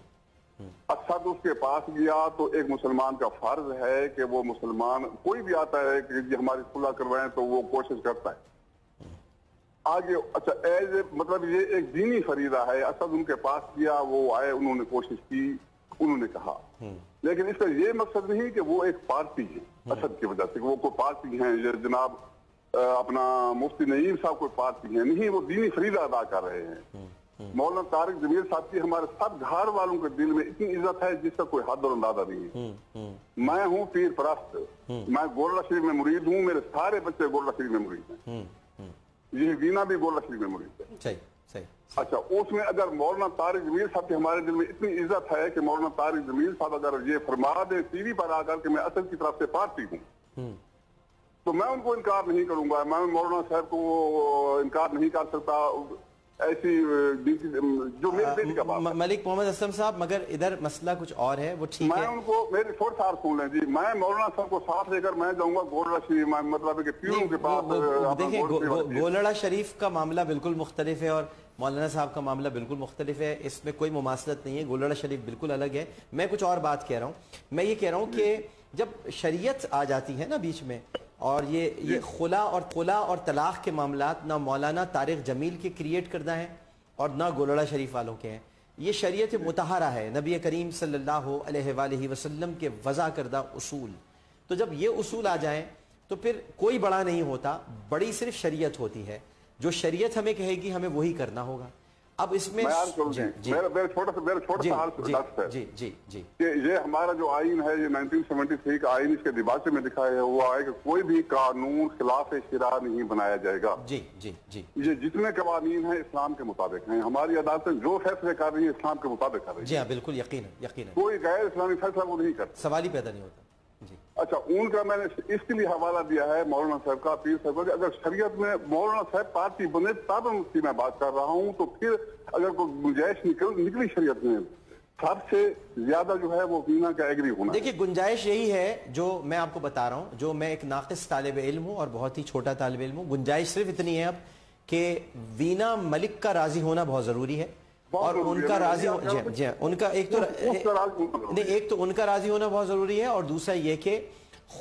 اسد اس کے پاس گیا تو ایک مسلمان کا فرض ہے کہ وہ مسلمان کوئی بھی آتا ہے کہ جی ہماری صلح کروائیں تو وہ کوشش کرتا ہے آگے۔ اچھا مطلب یہ ایک دینی فریضہ ہے۔ اسد ان کے پاس گیا، وہ آئے، انہوں نے کوشش کی، انہوں نے کہا، لیکن اس کا یہ مقصد نہیں کہ وہ ایک پارٹی ہے اسد کی وجہ سے، وہ کوئی پارٹی ہیں، یہ جناب اپنا مفتی نعیم صاحب کوئی پارٹی ہیں، نہیں، وہ دینی فریضہ ادا کر رہے ہیں۔ مولانا طارق جمیل صاحب کی ہمارے سب گھر والوں کے دل میں اتنی عزت ہے جس کا کوئی حد اور اندازہ نہیں ہے۔ میں ہوں پیر پرست، میں گولڑا شریف میں مرید ہوں، میرے سارے بچے گولڑا شریف میں مرید ہیں، یہ وینا بھی گولڑا شریف میں مرید ہے۔ اچھا اس میں اگر مولانا طارق جمیل صاحب کی ہمارے دل میں اتنی عزت ہے کہ مولانا طارق جمیل صاحب اگر یہ فرما دیں ٹی وی پر آ کر کہ میں اسد کی طرف سے پارٹی ہوں تو میں ان کو انکار نہیں کروں گا، میں مولانا صاحب کو انکار نہیں کر سکتا ایسی جو میری بیٹی کا بات۔ ملک محمد اسلم صاحب مگر ادھر مسئلہ کچھ اور ہے، وہ ٹھیک ہے، میں ان کو میری تھوڑا سا سن لیں جی، میں مولانا صاحب کو ساتھ لے کر میں جاؤں گا گولڑا شریف، مطلب کہ پیروں کے پاس۔ دیکھیں گولڑا شریف کا معاملہ بالکل مختلف ہے اور مولانا صاحب کا معاملہ بالکل مختلف ہے، اس میں کوئی مماثلت نہیں ہے، گولڑا شریف بالکل الگ ہے۔ میں کچھ اور بات کہہ رہا ہوں، میں یہ کہہ رہا ہوں کہ جب شریعت آ جاتی ہے نا بیچ میں، اور یہ خلا اور طلاق کے معاملات نہ مولانا طارق جمیل کے کریٹ کردہ ہیں اور نہ گولڑا شریف والوں کے ہیں، یہ شریعت مطہرہ ہے، نبی کریم صلی اللہ علیہ وآلہ وسلم کے وضع کردہ اصول۔ تو جب یہ اصول آ جائیں تو پھر کوئی بڑا نہیں ہوتا، بڑی صرف شریعت ہوتی ہے، جو شریعت ہمیں کہے گی ہمیں وہی کرنا ہوگا۔ اب اس میں میرا چھوٹا سا حال کہ یہ ہمارا جو آئین ہے، یہ 1973 کا آئین، اس کے دیباچے میں دکھایا ہوا ہے کہ کوئی بھی قانون خلاف شرع نہیں بنایا جائے گا۔ یہ جتنے قوانین ہیں اسلام کے مطابق ہیں، ہماری عدالتیں جو فیصلے کر رہی ہیں اسلام کے مطابق کر رہی ہیں۔ جی ہاں بالکل، یقیناً کوئی غیر اسلامی فیصلہ وہ نہیں کرتا، سوال ہی پیدا نہیں ہوتا۔ اچھا ان کا میں نے اس کے لیے حوالہ دیا ہے مولانا صاحب کا، پیر صاحب کا، کہ اگر شریعت میں مولانا صاحب پارٹی بنے تب اس کی میں بات کر رہا ہوں، تو پھر اگر کوئی گنجائش نکلی شریعت میں، سب سے زیادہ جو ہے وہ وینا کا ایگری ہونا۔ دیکھیں گنجائش یہی ہے جو میں آپ کو بتا رہا ہوں، جو میں ایک ناقص طالب علم ہوں اور بہت ہی چھوٹا طالب علم ہوں، گنجائش صرف اتنی ہے اب کہ وینا ملک کا راضی ہونا بہت ضروری ہے، اور ان کا راضی ان کا ایک تو ان کا راضی ہونا بہت ضروری ہے، اور دوسرا یہ کہ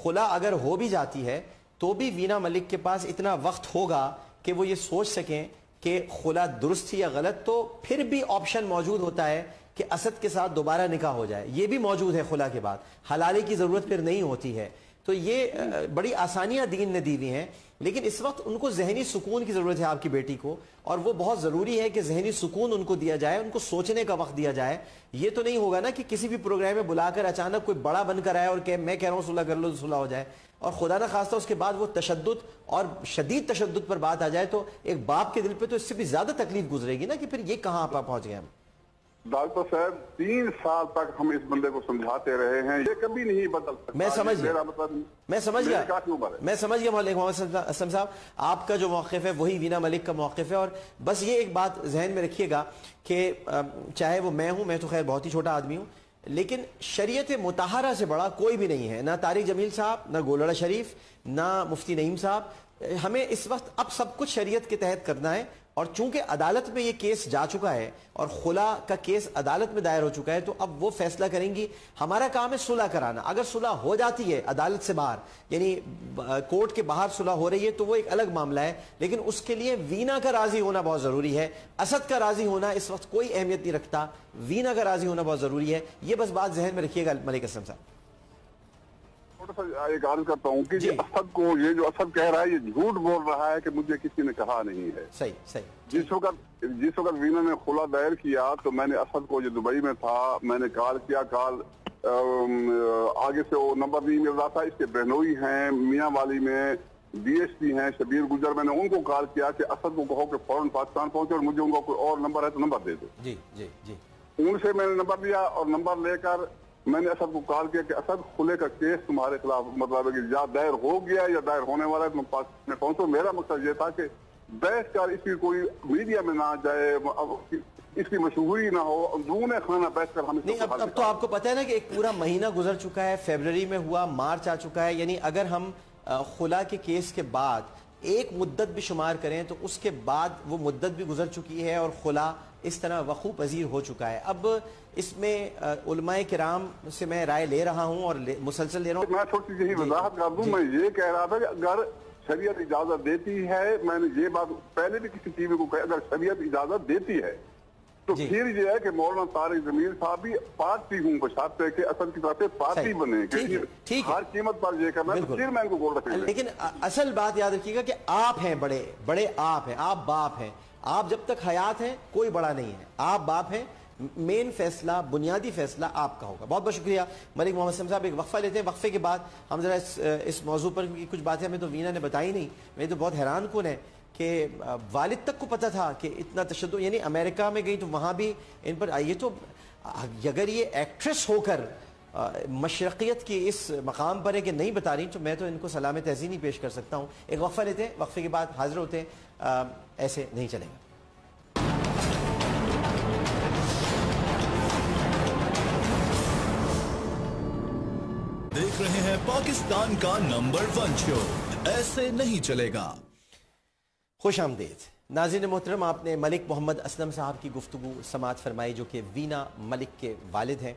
خلا اگر ہو بھی جاتی ہے تو بھی وینا ملک کے پاس اتنا وقت ہوگا کہ وہ یہ سوچ سکیں کہ خلا درست تھی یا غلط، تو پھر بھی آپشن موجود ہوتا ہے کہ اسد کے ساتھ دوبارہ نکاح ہو جائے، یہ بھی موجود ہے خلا کے بعد، حلالے کی ضرورت پھر نہیں ہوتی ہے۔ تو یہ بڑی آسانیاں دین نے دی ہوئی ہیں، لیکن اس وقت ان کو ذہنی سکون کی ضرورت ہے آپ کی بیٹی کو، اور وہ بہت ضروری ہے کہ ذہنی سکون ان کو دیا جائے، ان کو سوچنے کا وقت دیا جائے۔ یہ تو نہیں ہوگا نا کہ کسی بھی پروگرام میں بلا کر اچانک کوئی بڑا بن کر آئے اور کہ میں کہہ رہا ہوں صلح کر لو تو صلح ہو جائے، اور خدا نہ خواستہ اس کے بعد وہ تشدد اور شدید تشدد پر بات آ جائے تو ایک باپ کے دل پہ تو اس سے بھی زیادہ تکلیف گزرے گی نا کہ پھر یہ کہاں آپ پہنچ گئے ہم۔ ڈاکٹر صاحب 3 سال تک ہم اس بندے کو سمجھاتے رہے ہیں، یہ کبھی نہیں بدل سکتا۔ میں سمجھ گیا میں سمجھ گیا مولوی محمد اسلم صاحب، آپ کا جو موقف ہے وہی وینا ملک کا موقف ہے، اور بس یہ ایک بات ذہن میں رکھیے گا کہ چاہے وہ میں ہوں، میں تو خیر بہت ہی چھوٹا آدمی ہوں، لیکن شریعت مطہرہ سے بڑا کوئی بھی نہیں ہے، نہ طارق جمیل صاحب، نہ گولڑا شریف، نہ مفتی نعیم صاحب۔ ہمیں اس وقت اب سب کچھ شریعت کے تحت کرنا ہے، اور چونکہ عدالت میں یہ کیس جا چکا ہے اور خلا کا کیس عدالت میں دائر ہو چکا ہے، تو اب وہ فیصلہ کریں گی۔ ہمارا کام ہے صلح کرانا۔ اگر صلح ہو جاتی ہے عدالت سے باہر، یعنی کورٹ کے باہر صلح ہو رہی ہے، تو وہ ایک الگ معاملہ ہے، لیکن اس کے لیے وینا کا راضی ہونا بہت ضروری ہے۔ اسد کا راضی ہونا اس وقت کوئی اہمیت نہیں رکھتا، وینا کا راضی ہونا بہت ضروری ہے۔ یہ بس بات ذہن میں رکھیے گا ملک اسلم صاحب۔ ایک عرض کرتا ہوں کہ اسد کو، یہ جو اسد کہہ رہا ہے یہ جھوٹ بول رہا ہے کہ مجھے کسی نے کہا نہیں ہے۔ صحیح۔ جس وقت وینا نے خلا دائر کیا تو میں نے اسد کو، جو دبئی میں تھا، میں نے کال کیا، آگے سے وہ نمبر نہیں مل رہا تھا۔ اس کے بہنوئی ہیں میاں والی میں ڈی ایس پی ہیں شبیر گجر، میں نے ان کو کال کیا کہ اسد کو کہو کہ فوراً پاکستان پہنچے، اور مجھے ان کا کوئی اور نمبر ہے تو نمبر دے دو۔ جی ان سے میں نے نمبر لیا، اور نمبر لے کر میں نے اسد کو کال کیا کہ اسد خلے کا کیس تمہارے خلاف مطلب ہے کہ یا دائر ہو گیا یا دائر ہونے والا ہے، تم پاکستان میں پہنچو۔ میرا مقصد یہ تھا کہ بحث کر اس کی کوئی میڈیا میں نہ جائے، اس کی مشہوری نہ ہو، اندرون خانہ بیٹھ کر ہم نہیں۔ اب تو آپ کو پتہ ہے نا کہ ایک پورا مہینہ گزر چکا ہے، فیبرری میں ہوا، مارچ آ چکا ہے، یعنی اگر ہم خلا کے کیس کے بعد ایک مدت بھی شمار کریں تو اس کے بعد وہ مدت بھی گزر چکی ہے اور خلا اس طرح وقوع پذیر ہو چکا ہے۔ اب اس میں علماء کرام سے میں رائے لے رہا ہوں اور مسلسل لے رہا ہوں۔ میں چھوٹی سی وضاحت کر دوں، میں یہ کہہ رہا تھا کہ اگر شریعت اجازت دیتی ہے، میں نے یہ بات پہلے بھی کسی ٹی وی کو کہا، اگر شریعت اجازت دیتی ہے تو پھر یہ ہے کہ مولانا طارق جمیل صاحب بھی پارٹی ہوں بشارطے کہ اسد کی طرف سے پارٹی بنے، ہر قیمت پر یہ کرنا ہے، تو پھر میں ان کو بول رکھیں۔ لیکن اصل بات یاد رکھیے گا کہ آپ ہیں بڑے آپ ہیں، آپ باپ ہیں، آپ جب تک حیات ہیں کوئی بڑا نہیں ہے، آپ باپ ہیں، مین فیصلہ، بنیادی فیصلہ آپ کا ہوگا۔ بہت بہت شکریہ ملک محمد اسلم صاحب۔ ایک وقفہ لیتے ہیں، وقفے کے بعد ہم ذرا اس موضوع پر کچھ باتیں ہمیں تو وینا نے بتائی نہیں، میں تو بہت حیران کن ہے کہ والد تک کو پتہ تھا کہ اتنا تشدد، یعنی امریکہ میں گئی تو وہاں بھی ان پر، یہ تو اگر یہ ایکٹریس ہو کر مشرقیت کی اس مقام پر ہے کہ نہیں بتا رہی، تو میں تو ان کو سلام تہذیب نہیں پیش کر سکتا ہوں۔ ایک وقفہ لیتے ہیں، وقفے کے بعد حاضر ہوتے ہیں۔ ایسے نہیں چلیں گے۔ دیکھ رہے ہیں پاکستان کا نمبر 1 شو، ایسے نہیں چلے گا۔ خوش آمدید ناظرین محترم، آپ نے ملک محمد اسلم صاحب کی گفتگو سماعت فرمائی جو کہ وینا ملک کے والد ہیں۔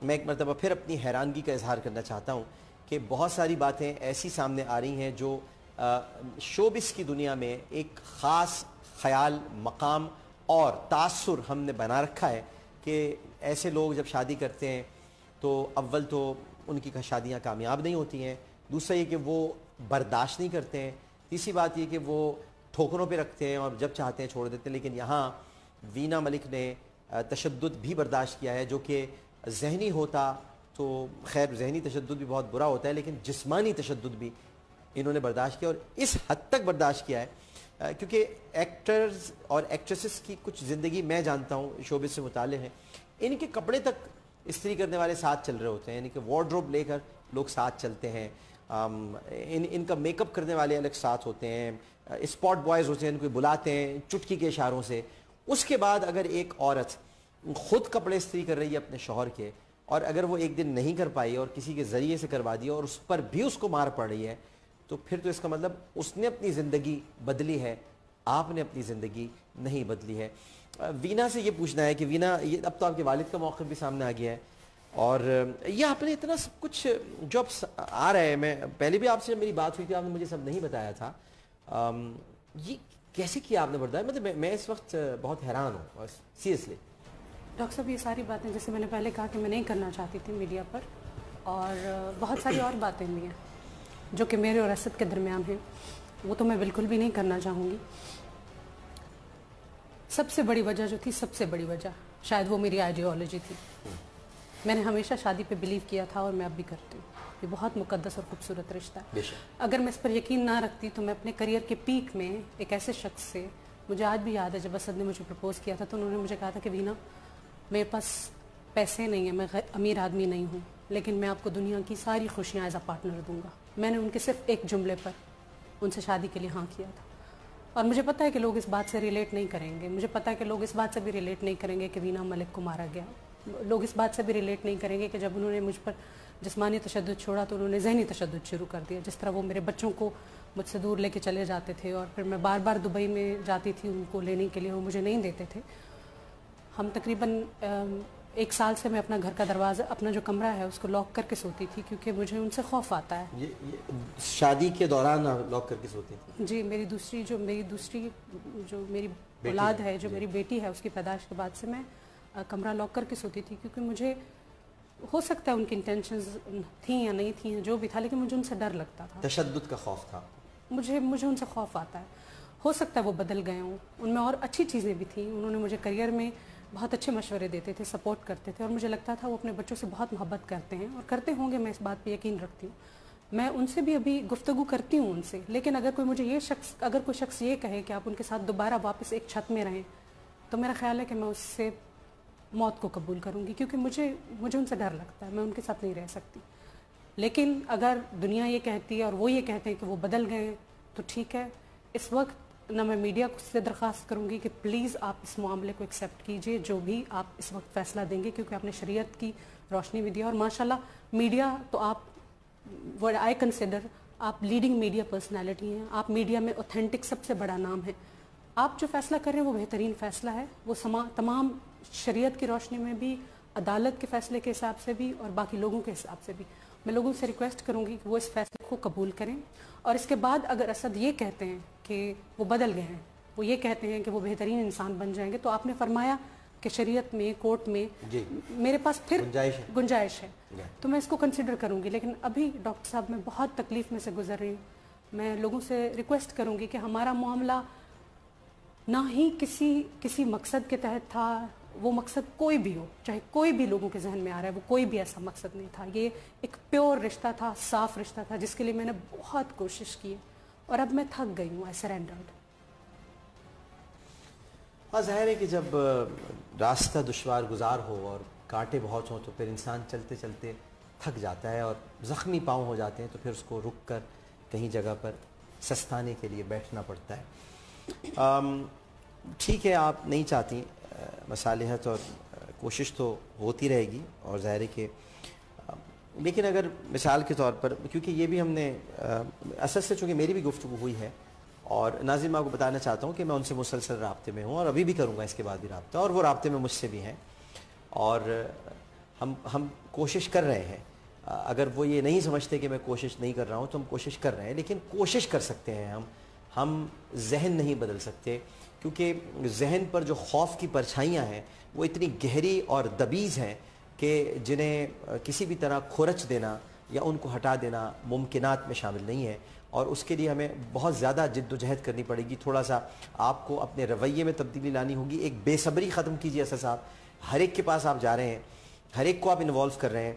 میں ایک مرتبہ پھر اپنی حیرانگی کا اظہار کرنا چاہتا ہوں کہ بہت ساری باتیں ایسی سامنے آ رہی ہیں جو شوبس کی دنیا میں ایک خاص خیال، مقام اور تاثر ہم نے بنا رکھا ہے کہ ایسے لوگ جب شادی کرتے ہیں تو اول تو ان کی شادیاں کامیاب نہیں ہوتی ہیں، دوسرا یہ کہ وہ برداشت نہیں کرتے ہیں، تیسری بات یہ کہ وہ ٹھوکروں پہ رکھتے ہیں اور جب چاہتے ہیں چھوڑ دیتے ہیں۔ لیکن یہاں وینا ملک نے تشدد بھی برداشت کیا ہے، جو کہ ذہنی ہوتا تو خیر ذہنی تشدد بھی بہت برا ہوتا ہے، لیکن جسمانی تشدد بھی انہوں نے برداشت کیا، اور اس حد تک برداشت کیا ہے کیونکہ ایکٹرز اور ایکٹریسز کی کچھ زندگی میں جانتا ہوں، شعبے سے متعلق ہیں، ان کے کپڑے تک استری کرنے والے ساتھ چل رہے ہوتے ہیں، یعنی کہ وارڈروب لے کر لوگ ساتھ چلتے ہیں، ان کا میک اپ کرنے والے الگ ساتھ ہوتے ہیں، اسپاٹ بوائز ہوتے ہیں، ان کو بلاتے ہیں چٹکی کے اشاروں سے۔ اس کے بعد اگر ایک عورت خود کپڑے استری کر رہی ہے اپنے شوہر کے، اور اگر وہ ایک دن نہیں کر پائی اور کسی کے ذریعے سے کروا دیا اور اس پر بھی اس کو مار پڑ رہی ہے، تو پھر تو اس کا مطلب اس نے اپنی زندگی بدلی ہے، آپ نے اپنی زندگی نہیں بدلی ہے۔ وینا سے یہ پوچھنا ہے کہ وینا، یہ اب تو آپ کے والد کا موقف بھی سامنے آ گیا ہے، اور یہ آپ نے اتنا سب کچھ جو اب آ رہا ہے، میں پہلے بھی آپ سے میری بات ہوئی تھی، آپ نے مجھے سب نہیں بتایا تھا، یہ کیسے کیا آپ نے برداشت؟ مطلب میں اس وقت بہت حیران ہوں سیریسلی۔ ڈاکٹر صاحب یہ ساری باتیں جیسے میں نے پہلے کہا کہ میں نہیں کرنا چاہتی تھی میڈیا پر، اور بہت ساری اور باتیں بھی ہیں جو کہ میرے اور اسد کے درمیان ہیں، وہ تو میں بالکل بھی نہیں کرنا چاہوں گی۔ سب سے بڑی وجہ جو تھی، سب سے بڑی وجہ شاید وہ میری آئیڈیالوجی تھی۔ میں نے ہمیشہ شادی پہ بلیو کیا تھا اور میں اب بھی کرتی ہوں۔ یہ بہت مقدس اور خوبصورت رشتہ ہے۔ اگر میں اس پر یقین نہ رکھتی تو میں اپنے کریئر کے پیک میں ایک ایسے شخص سے، مجھے آج بھی یاد ہے جب اسد نے مجھے پرپوز کیا تھا تو انہوں نے مجھے کہا تھا کہ وینا میرے پاس پیسے نہیں ہیں، میں امیر آدمی نہیں ہوں، لیکن میں آپ کو دنیا کی ساری خوشیاں ایز اے پارٹنر دوں گا۔ میں نے ان کے صرف ایک جملے پر ان سے شادی کے لیے ہاں کیا تھا، اور مجھے پتہ ہے کہ لوگ اس بات سے ریلیٹ نہیں کریں گے، مجھے پتہ ہے کہ لوگ اس بات سے بھی ریلیٹ نہیں کریں گے کہ وینا ملک کو مارا گیا، لوگ اس بات سے بھی ریلیٹ نہیں کریں گے کہ جب انہوں نے مجھ پر جسمانی تشدد چھوڑا تو انہوں نے ذہنی تشدد شروع کر دیا، جس طرح وہ میرے بچوں کو مجھ سے دور لے کے چلے جاتے تھے، اور پھر میں بار بار دبئی میں جاتی تھی ان کو لینے کے لیے، وہ مجھے نہیں دیتے تھے۔ ہم تقریباً 1 سال سے میں اپنا گھر کا دروازہ، اپنا جو کمرہ ہے اس کو لاک کر کے سوتی تھی، کیونکہ مجھے ان سے خوف آتا ہے۔ یہ شادی کے دوران لاک کر کے سوتی تھی؟ جی، میری دوسری جو میری اولاد ہے، جو میری بیٹی ہے، اس کی پیدائش کے بعد سے میں کمرہ لاک کر کے سوتی تھی، کیونکہ مجھے ہو سکتا ہے ان کی انٹینشنز تھیں یا نہیں تھیں، جو بھی تھا، لیکن مجھے ان سے ڈر لگتا تھا، تشدد کا خوف تھا مجھے ان سے خوف آتا ہے۔ ہو سکتا ہے وہ بدل گئے ہوں، ان میں اور اچھی چیزیں بھی تھیں، انہوں نے مجھے کریئر میں بہت اچھے مشورے دیتے تھے، سپورٹ کرتے تھے، اور مجھے لگتا تھا وہ اپنے بچوں سے بہت محبت کرتے ہیں اور کرتے ہوں گے، میں اس بات پہ یقین رکھتی ہوں۔ میں ان سے بھی ابھی گفتگو کرتی ہوں ان سے، لیکن اگر کوئی شخص یہ کہے کہ آپ ان کے ساتھ دوبارہ واپس ایک چھت میں رہیں، تو میرا خیال ہے کہ میں اس سے موت کو قبول کروں گی، کیونکہ مجھے ان سے ڈر لگتا ہے، میں ان کے ساتھ نہیں رہ سکتی۔ لیکن اگر دنیا یہ کہتی ہے اور وہ یہ کہتے ہیں کہ وہ بدل گئے ہیں تو ٹھیک ہے۔ اس وقت نہ میں میڈیا سے درخواست کروں گی کہ پلیز آپ اس معاملے کو ایکسیپٹ کیجئے، جو بھی آپ اس وقت فیصلہ دیں گے، کیونکہ آپ نے شریعت کی روشنی بھی دیا، اور ماشاءاللہ میڈیا تو آپ آئی کنسیڈر آپ لیڈنگ میڈیا پرسنالٹی ہیں، آپ میڈیا میں اوتھینٹک سب سے بڑا نام ہے۔ آپ جو فیصلہ کر رہے ہیں وہ بہترین فیصلہ ہے، وہ تمام شریعت کی روشنی میں بھی، عدالت کے فیصلے کے حساب سے بھی، اور باقی لوگوں کے حساب سے بھی۔ میں لوگوں سے ریکویسٹ کروں گی کہ وہ اس فیصلے کو قبول کریں، اور اس کے بعد اگر اسد یہ کہتے ہیں کہ وہ بدل گئے ہیں، وہ یہ کہتے ہیں کہ وہ بہترین انسان بن جائیں گے، تو آپ نے فرمایا کہ شریعت میں، کورٹ میں میرے پاس پھر گنجائش ہے، تو میں اس کو کنسیڈر کروں گی۔ لیکن ابھی ڈاکٹر صاحب میں بہت تکلیف میں سے گزر رہی ہوں۔ میں لوگوں سے ریکویسٹ کروں گی کہ ہمارا معاملہ نہ ہی کسی مقصد کے تحت تھا، وہ مقصد کوئی بھی ہو، چاہے کوئی بھی لوگوں کے ذہن میں آ رہا ہے، وہ کوئی بھی ایسا مقصد نہیں تھا۔ یہ ایک پیور رشتہ تھا، صاف رشتہ تھا، جس کے لیے میں نے بہت کوشش کی، اور اب میں تھک گئی ہوں، آئی سرینڈرڈ۔ ہاں، ظاہر ہے کہ جب راستہ دشوار گزار ہو اور کانٹے بہت ہوں تو پھر انسان چلتے چلتے تھک جاتا ہے اور زخمی پاؤں ہو جاتے ہیں، تو پھر اس کو رک کر کہیں جگہ پر سستانے کے لیے بیٹھنا پڑتا ہے۔ ٹھیک ہے، آپ نہیں چاہتی، مصالحت اور کوشش تو ہوتی رہے گی، اور ظاہر ہے کہ لیکن اگر مثال کے طور پر، کیونکہ یہ بھی ہم نے اصل سے چونکہ میری بھی گفتگو ہوئی ہے، اور ناظرین میں آپ کو بتانا چاہتا ہوں کہ میں ان سے مسلسل رابطے میں ہوں، اور ابھی بھی کروں گا اس کے بعد بھی رابطہ، اور وہ رابطے میں مجھ سے بھی ہیں، اور ہم کوشش کر رہے ہیں۔ اگر وہ یہ نہیں سمجھتے کہ میں کوشش نہیں کر رہا ہوں تو ہم کوشش کر رہے ہیں، لیکن کوشش کر سکتے ہیں ہم ذہن نہیں بدل سکتے، کیونکہ ذہن پر جو خوف کی پرچھائیاں ہیں وہ اتنی گہری اور دبیز ہیں کہ جنہیں کسی بھی طرح کھرچ دینا یا ان کو ہٹا دینا ممکنات میں شامل نہیں ہے، اور اس کے لیے ہمیں بہت زیادہ جد و جہد کرنی پڑے گی۔ تھوڑا سا آپ کو اپنے رویے میں تبدیلی لانی ہوگی، ایک بے صبری ختم کیجیے اسد صاحب۔ ہر ایک کے پاس آپ جا رہے ہیں، ہر ایک کو آپ انوالو کر رہے ہیں،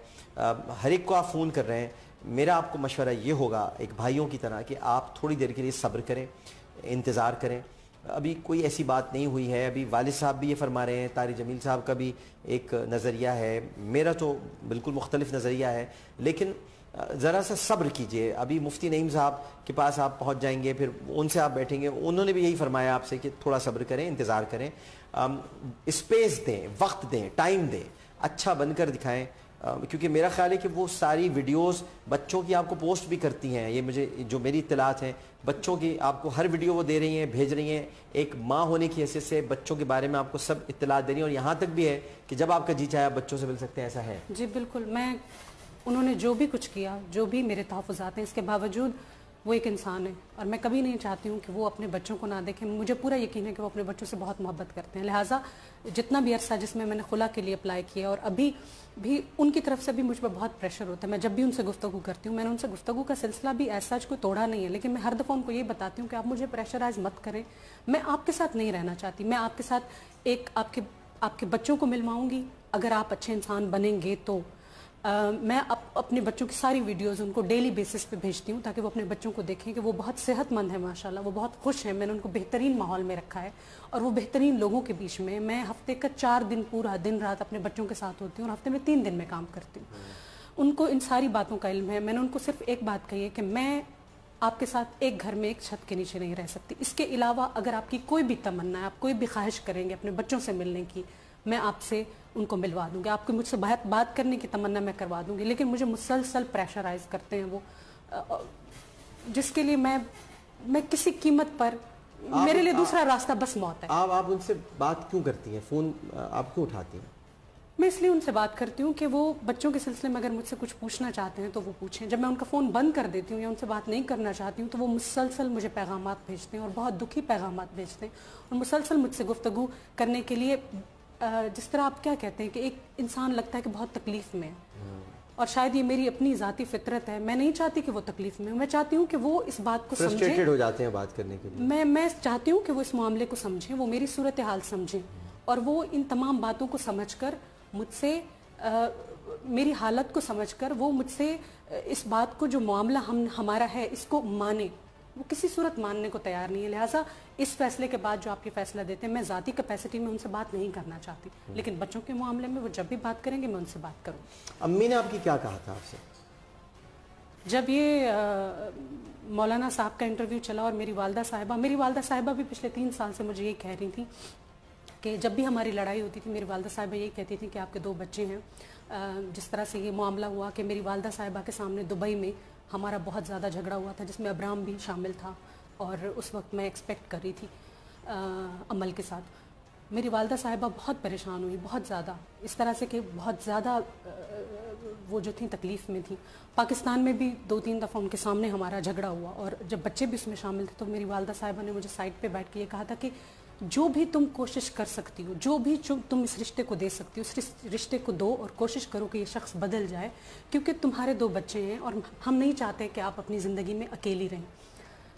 ہر ایک کو آپ فون کر رہے ہیں۔ میرا آپ کو مشورہ یہ ہوگا ایک بھائیوں کی طرح کہ آپ تھوڑی دیر کے لیے صبر کریں، انتظار کریں۔ ابھی کوئی ایسی بات نہیں ہوئی ہے، ابھی والد صاحب بھی یہ فرما رہے ہیں، طارق جمیل صاحب کا بھی ایک نظریہ ہے، میرا تو بالکل مختلف نظریہ ہے، لیکن ذرا سا صبر کیجئے۔ ابھی مفتی نعیم صاحب کے پاس آپ پہنچ جائیں گے، پھر ان سے آپ بیٹھیں گے، انہوں نے بھی یہی فرمایا آپ سے کہ تھوڑا صبر کریں، انتظار کریں، اسپیس دیں، وقت دیں، ٹائم دیں، اچھا بن کر دکھائیں، کیونکہ میرا خیال ہے کہ وہ ساری ویڈیوز بچوں کی آپ کو پوسٹ بھی کرتی ہیں، یہ مجھے جو میری اطلاعات ہیں، بچوں کی آپ کو ہر ویڈیو وہ دے رہی ہیں، بھیج رہی ہیں، ایک ماں ہونے کی حیثیت سے بچوں کے بارے میں آپ کو سب اطلاعات دے رہی ہیں، اور یہاں تک بھی ہے کہ جب آپ کا جی چاہے آپ بچوں سے مل سکتے ہیں، ایسا ہے؟ جی بالکل، انہوں نے جو بھی کچھ کیا، جو بھی میرے تحفظات ہیں، اس کے باوجود وہ ایک انسان ہے اور میں کبھی نہیں چاہتی ہوں کہ وہ اپنے بچوں کو نہ دیکھیں. مجھے پورا یقین ہے کہ وہ اپنے بچوں سے بہت محبت کرتے ہیں. لہٰذا جتنا بھی عرصہ جس میں نے خلا کے لیے اپلائی کیا اور ابھی بھی ان کی طرف سے بھی مجھ پہ بہت پریشر ہوتا ہے. میں جب بھی ان سے گفتگو کرتی ہوں, میں نے ان سے گفتگو کا سلسلہ بھی ایسا کوئی توڑا نہیں ہے, لیکن میں ہر دفعہ ان کو یہ بتاتی ہوں کہ آپ مجھے پریشرائز مت کریں. میں آپ کے ساتھ نہیں رہنا چاہتی. میں آپ کے ساتھ ایک آپ کے بچوں کو ملواؤں گی اگر آپ اچھے انسان بنیں گے تو. میں اپنے بچوں کی ساری ویڈیوز ان کو ڈیلی بیسس پہ بھیجتی ہوں تاکہ وہ اپنے بچوں کو دیکھیں کہ وہ بہت صحت مند ہے ماشاءاللہ, وہ بہت خوش ہیں. میں نے ان کو بہترین ماحول میں رکھا ہے اور وہ بہترین لوگوں کے بیچ میں ہفتے کا 4 دن پورا دن رات اپنے بچوں کے ساتھ ہوتی ہوں اور ہفتے میں 3 دن میں کام کرتی ہوں. ان کو ان ساری باتوں کا علم ہے. میں نے ان کو صرف ایک بات کہی ہے کہ میں آپ کے ساتھ ایک گھر میں ایک چھت کے نیچے نہیں رہ سکتی. اس کے علاوہ اگر آپ کی کوئی بھی تمنا ہے, آپ کوئی بھی خواہش کریں گے اپنے بچوں سے ملنے کی, میں آپ سے ان کو ملوا دوں گی. آپ کو مجھ سے بات کرنے کی تمنا میں کروا دوں گی, لیکن مجھے مسلسل پریشرائز کرتے ہیں وہ, جس کے لیے میں کسی قیمت پر میرے لیے دوسرا راستہ بس موت ہے. آپ ان سے بات کیوں کرتی ہیں, فون آپ کیوں اٹھاتی ہیں؟ میں اس لیے ان سے بات کرتی ہوں کہ وہ بچوں کے سلسلے میں اگر مجھ سے کچھ پوچھنا چاہتے ہیں تو وہ پوچھیں. جب میں ان کا فون بند کر دیتی ہوں یا ان سے بات نہیں کرنا چاہتی ہوں تو وہ مسلسل مجھے پیغامات بھیجتے ہیں اور بہت دکھی پیغامات بھیجتے ہیں اور مسلسل مجھ سے گفتگو کرنے کے لیے, جس طرح آپ کیا کہتے ہیں کہ ایک انسان لگتا ہے کہ بہت تکلیف میں ہے, اور شاید یہ میری اپنی ذاتی فطرت ہے. میں نہیں چاہتی کہ وہ تکلیف میں, میں چاہتی ہوں کہ وہ اس بات کو سمجھیں. فرسٹریٹڈ ہو جاتے ہیں بات کرنے کے لیے. میں چاہتی ہوں کہ وہ اس معاملے کو سمجھیں, وہ میری صورتحال سمجھیں اور وہ ان تمام باتوں کو سمجھ کر مجھ سے, میری حالت کو سمجھ کر وہ مجھ سے اس بات کو جو معاملہ ہمارا ہے اس کو مانے. وہ کسی صورت ماننے کو تیار نہیں ہے. لہٰذا اس فیصلے کے بعد جو آپ یہ فیصلہ دیتے ہیں, میں ذاتی کیپیسٹی میں ان سے بات نہیں کرنا چاہتی, لیکن بچوں کے معاملے میں وہ جب بھی بات کریں گے میں ان سے بات کروں. امی نے آپ کی کیا کہا تھا آپ سے جب یہ مولانا صاحب کا انٹرویو چلا اور میری والدہ صاحبہ بھی پچھلے 3 سال سے مجھے یہ کہہ رہی تھی کہ جب بھی ہماری لڑائی ہوتی تھی میری والدہ صاحبہ یہی کہتی تھی کہ آپ کے 2 بچے ہیں. جس طرح سے یہ معاملہ ہوا کہ میری والدہ صاحبہ کے سامنے دبئی میں ہمارا بہت زیادہ جھگڑا ہوا تھا جس میں ابرام بھی شامل تھا, اور اس وقت میں ایکسپیکٹ کر رہی تھی عمل کے ساتھ. میری والدہ صاحبہ بہت پریشان ہوئی, بہت زیادہ, اس طرح سے کہ بہت زیادہ وہ جو تھیں تکلیف میں تھیں. پاکستان میں بھی 2-3 دفعہ ان کے سامنے ہمارا جھگڑا ہوا اور جب بچے بھی اس میں شامل تھے تو میری والدہ صاحبہ نے مجھے سائڈ پہ بیٹھ کے یہ کہا تھا کہ جو بھی تم کوشش کر سکتی ہو, جو بھی تم اس رشتے کو دے سکتی ہو اس رشتے کو دو اور کوشش کرو کہ یہ شخص بدل جائے, کیونکہ تمہارے 2 بچے ہیں اور ہم نہیں چاہتے کہ آپ اپنی زندگی میں اکیلی رہیں.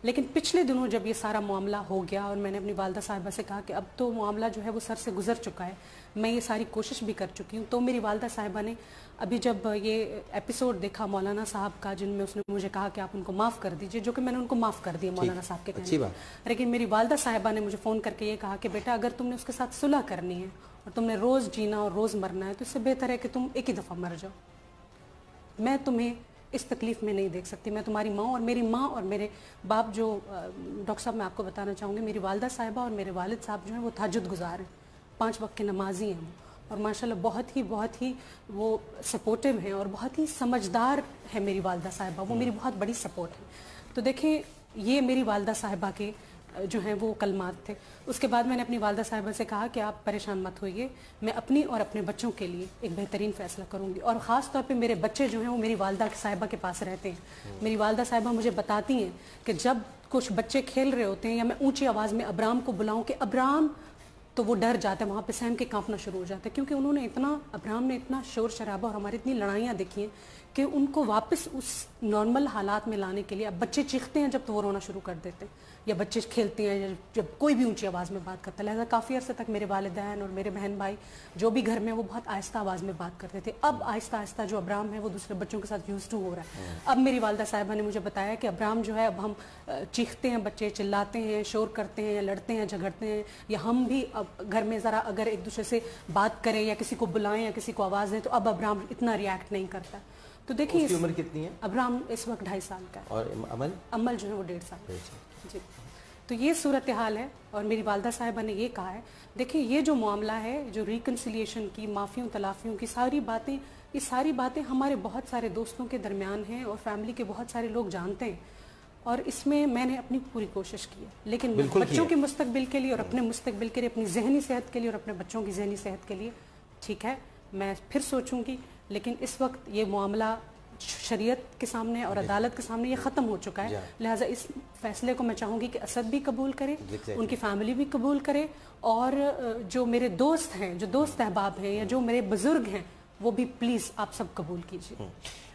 لیکن پچھلے دنوں جب یہ سارا معاملہ ہو گیا اور میں نے اپنی والدہ صاحبہ سے کہا کہ اب تو معاملہ جو ہے وہ سر سے گزر چکا ہے, میں یہ ساری کوشش بھی کر چکی ہوں, تو میری والدہ صاحبہ نے ابھی جب یہ ایپیسوڈ دیکھا مولانا صاحب کا جن میں اس نے مجھے کہا کہ آپ ان کو معاف کر دیجئے, جو کہ میں نے ان کو معاف کر دیا مولانا صاحب کے کہنے پر, لیکن میری والدہ صاحبہ نے مجھے فون کر کے یہ کہا کہ بیٹا اگر تم نے اس کے ساتھ صلح کرنی ہے اور تم نے روز جینا اور روز مرنا ہے تو اس سے بہتر ہے کہ تم ایک ہی دفعہ مر جاؤ. میں تمہیں اس تکلیف میں نہیں دیکھ سکتی. میں تمہاری ماں, اور میری ماں اور میرے باپ جو ڈاکٹر صاحب میں آپ کو بتانا چاہوں گی, میری والدہ صاحبہ اور میرے والد صاحب جو ہیں وہ تہجد گزار ہیں, 5 وقت کے نمازی ہیں اور ماشاءاللہ بہت ہی وہ سپورٹیو ہیں اور بہت ہی سمجھدار ہے میری والدہ صاحبہ, وہ میری بہت بڑی سپورٹ ہے. تو دیکھیں یہ میری والدہ صاحبہ کے جو ہیں وہ کلمات تھے. اس کے بعد میں نے اپنی والدہ صاحبہ سے کہا کہ آپ پریشان مت ہوئیے, میں اپنی اور اپنے بچوں کے لیے ایک بہترین فیصلہ کروں گی, اور خاص طور پہ میرے بچے جو ہیں وہ میری والدہ صاحبہ کے پاس رہتے ہیں. میری والدہ صاحبہ مجھے بتاتی ہیں کہ جب کچھ بچے کھیل رہے ہوتے ہیں یا میں اونچی آواز میں ابرام کو بلاؤں کہ ابرام, تو وہ ڈر جاتا ہے, وہاں پہ سہم کے کانپنا شروع ہو جاتا ہے, کیونکہ انہوں نے ابرام نے اتنا شور شرابہ اور ہماری اتنی لڑائیاں دیکھی ہیں کہ ان کو واپس اس نارمل حالات میں لانے کے لیے, اب بچے چیختے ہیں جب تو وہ رونا شروع کر دیتے ہیں, یا بچے کھیلتے ہیں جب کوئی بھی اونچی آواز میں بات کرتا ہے. لہٰذا کافی عرصے تک میرے والدین اور میرے بہن بھائی جو بھی گھر میں وہ بہت آہستہ آواز میں بات کرتے تھے. اب آہستہ آہستہ جو ابرام ہے وہ دوسرے بچوں کے ساتھ یوز ٹو ہو رہا ہے. اب میری والدہ صاحبہ نے مجھے بتایا کہ ابرام جو ہے اب ہم چیختے ہیں, بچے چلاتے ہیں, شور کرتے ہیں, لڑتے ہیں, جھگڑتے ہیں, یا ہم بھی اب گھر میں ذرا اگر ایک دوسرے سے بات کریں یا کسی کو بلائیں یا کسی کو آواز دیں تو اب ابرام اتنا ریئیکٹ نہیں کرتا. تو دیکھیے اس کی عمر کتنی ہے؟ ابرام اس وقت 2.5 سال کا ہے, اور عمل جو ہے وہ 1.5 سال. جی, تو یہ صورتحال ہے. اور میری والدہ صاحبہ نے یہ کہا ہے, دیکھیں یہ جو معاملہ ہے, جو ریکنسیلیشن کی, معافیوں تلافیوں کی ساری باتیں, یہ ساری باتیں ہمارے بہت سارے دوستوں کے درمیان ہیں اور فیملی کے بہت سارے لوگ جانتے ہیں, اور اس میں میں نے اپنی پوری کوشش کی ہے, لیکن بچوں کے مستقبل کے لیے اور اپنے مستقبل کے لیے, اپنی ذہنی صحت کے لیے اور اپنے بچوں کی ذہنی صحت کے لیے, ٹھیک ہے میں پھر سوچوں گی, لیکن اس وقت یہ معاملہ شریعت کے سامنے اور عدالت کے سامنے یہ ختم ہو چکا ہے. لہٰذا اس فیصلے کو میں چاہوں گی کہ اسد بھی قبول کرے, ان کی فیملی بھی قبول کرے, اور جو میرے دوست ہیں, جو دوست احباب ہیں, یا جو میرے بزرگ ہیں, وہ بھی پلیز آپ سب قبول کیجیے.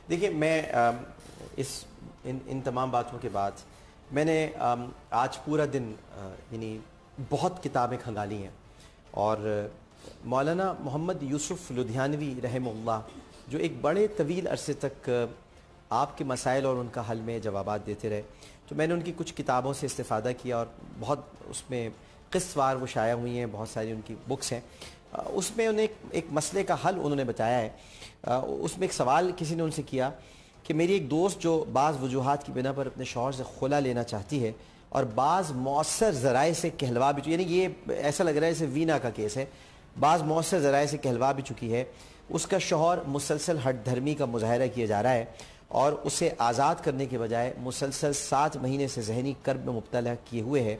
دیکھیے میں ان تمام باتوں کے بعد میں نے آج پورا دن یعنی بہت کتابیں کھنگالی ہیں, اور مولانا محمد یوسف لدھیانوی رحمہ اللہ جو ایک بڑے طویل عرصے تک آپ کے مسائل اور ان کا حل میں جوابات دیتے رہے, تو میں نے ان کی کچھ کتابوں سے استفادہ کیا, اور بہت اس میں قسط وار وہ شائع ہوئی ہیں, بہت ساری ان کی بکس ہیں. اس میں انہیں ایک مسئلے کا حل انہوں نے بتایا ہے. اس میں ایک سوال کسی نے ان سے کیا کہ میری ایک دوست جو بعض وجوہات کی بنا پر اپنے شوہر سے خلا لینا چاہتی ہے, اور بعض مؤثر ذرائع سے کہلوا بھی, یعنی یہ ایسا لگ رہا ہے جیسے وینا کا کیس ہے, بعض مؤثر ذرائع سے کہلوا بھی چکی ہے, اس کا شوہر مسلسل ہٹ دھرمی کا مظاہرہ کیا جا رہا ہے, اور اسے آزاد کرنے کے بجائے مسلسل 7 مہینے سے ذہنی کرب میں مبتلا کیے ہوئے ہے,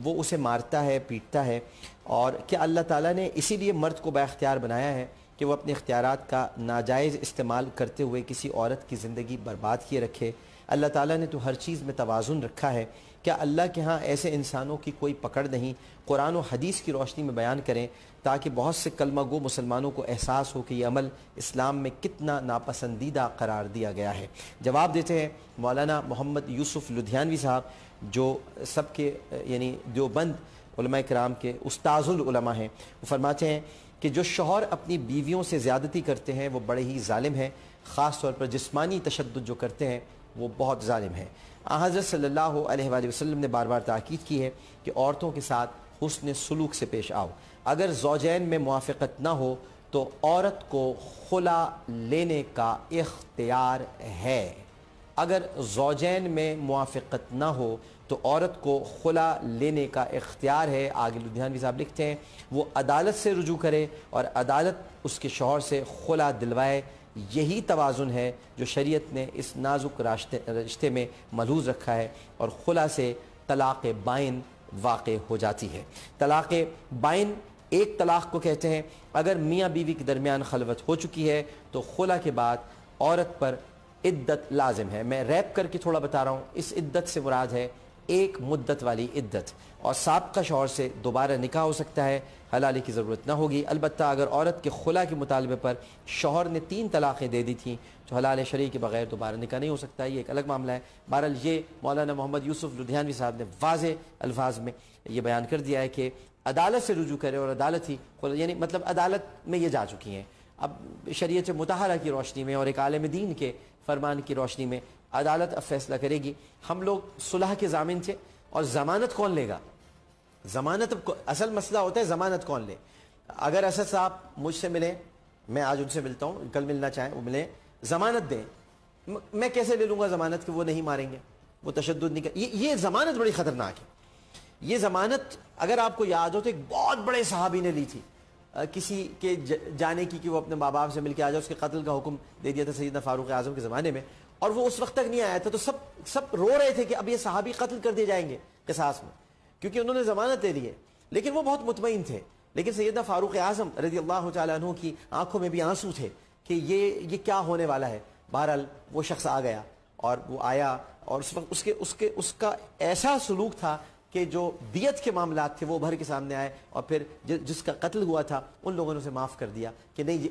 وہ اسے مارتا ہے, پیٹتا ہے, اور کیا اللہ تعالیٰ نے اسی لیے مرد کو بااختیار بنایا ہے کہ وہ اپنے اختیارات کا ناجائز استعمال کرتے ہوئے کسی عورت کی زندگی برباد کیے رکھے؟ اللہ تعالیٰ نے تو ہر چیز میں توازن رکھا ہے, کیا اللہ کے ہاں ایسے انسانوں کی کوئی پکڑ نہیں؟ قرآن و حدیث کی روشنی میں بیان کریں تاکہ بہت سے کلمہ گو مسلمانوں کو احساس ہو کہ یہ عمل اسلام میں کتنا ناپسندیدہ قرار دیا گیا ہے. جواب دیتے ہیں مولانا محمد یوسف لدھیانوی صاحب, جو سب کے یعنی دیوبند علماء کرام کے استاذ العلماء ہیں. وہ فرماتے ہیں کہ جو شوہر اپنی بیویوں سے زیادتی کرتے ہیں وہ بڑے ہی ظالم ہیں, خاص طور پر جسمانی تشدد جو کرتے ہیں وہ بہت ظالم ہیں. حضرت صلی اللہ علیہ وآلہ وسلم نے بار بار تاکید کی ہے کہ عورتوں کے ساتھ حسن سلوک سے پیش آؤ. اگر زوجین میں موافقت نہ ہو تو عورت کو خلا لینے کا اختیار ہے. اگر زوجین میں موافقت نہ ہو تو عورت کو خلا لینے کا اختیار ہے. آگے لدھیانوی صاحب لکھتے ہیں وہ عدالت سے رجوع کرے اور عدالت اس کے شوہر سے خلا دلوائے. یہی توازن ہے جو شریعت نے اس نازک رشتے میں ملحوظ رکھا ہے, اور خلا سے طلاق بائن واقع ہو جاتی ہے. طلاق بائن ایک طلاق کو کہتے ہیں. اگر میاں بیوی کے درمیان خلوت ہو چکی ہے تو خلا کے بعد عورت پر عدت لازم ہے. میں ریپ کر کے تھوڑا بتا رہا ہوں. اس عدت سے مراد ہے ایک مدت والی عدت, اور سابقہ شوہر سے دوبارہ نکاح ہو سکتا ہے, حلالے کی ضرورت نہ ہوگی. البتہ اگر عورت کے خلا کے مطالبے پر شوہر نے 3 طلاقیں دے دی تھیں تو حلال شرعی کے بغیر دوبارہ نکاح نہیں ہو سکتا. یہ ایک الگ معاملہ ہے. بہرحال یہ مولانا محمد یوسف لدھیانوی صاحب نے واضح الفاظ میں یہ بیان کر دیا ہے کہ عدالت سے رجوع کرے, اور عدالت ہی یعنی مطلب عدالت میں یہ جا چکی ہیں. اب شریعت مطہرہ کی روشنی میں اور ایک عالم دین کے فرمان کی روشنی میں عدالت اب فیصلہ کرے گی. ہم لوگ صلح کے ضامن تھے, اور ضمانت کون لے گا؟ ضمانت اصل مسئلہ ہوتا ہے ضمانت کون لے. اگر اسد صاحب مجھ سے ملیں, میں آج ان سے ملتا ہوں, کل ملنا چاہیں وہ ملیں, ضمانت دیں, میں کیسے لے لوں گا ضمانت کہ وہ نہیں ماریں گے, وہ تشدد نہیں کر. یہ ضمانت بڑی خطرناک ہے. یہ ضمانت اگر آپ کو یاد ہو تو ایک بہت بڑے صحابی نے لی تھی کسی کے جانے کی کہ وہ اپنے ماں باپ سے مل کے آ جائے. اس کے قتل کا حکم دے دیا تھا سیدنا فاروق اعظم کے زمانے میں, اور وہ اس وقت تک نہیں آیا تھا. تو سب رو رہے تھے کہ اب یہ صحابی قتل کر دیے جائیں گے قصاص میں, کیونکہ انہوں نے ضمانت دے لی ہے. لیکن وہ بہت مطمئن تھے. لیکن سیدنا فاروق اعظم رضی اللہ تعالیٰ عنہ کی آنکھوں میں بھی آنسو تھے کہ یہ کیا ہونے والا ہے. بہرحال وہ شخص آ گیا, اور وہ آیا, اور اس وقت اس کا ایسا سلوک تھا کہ جو دیت کے معاملات تھے وہ بھر کے سامنے آئے, اور پھر جس کا قتل ہوا تھا ان لوگوں نے اسے معاف کر دیا کہ نہیں,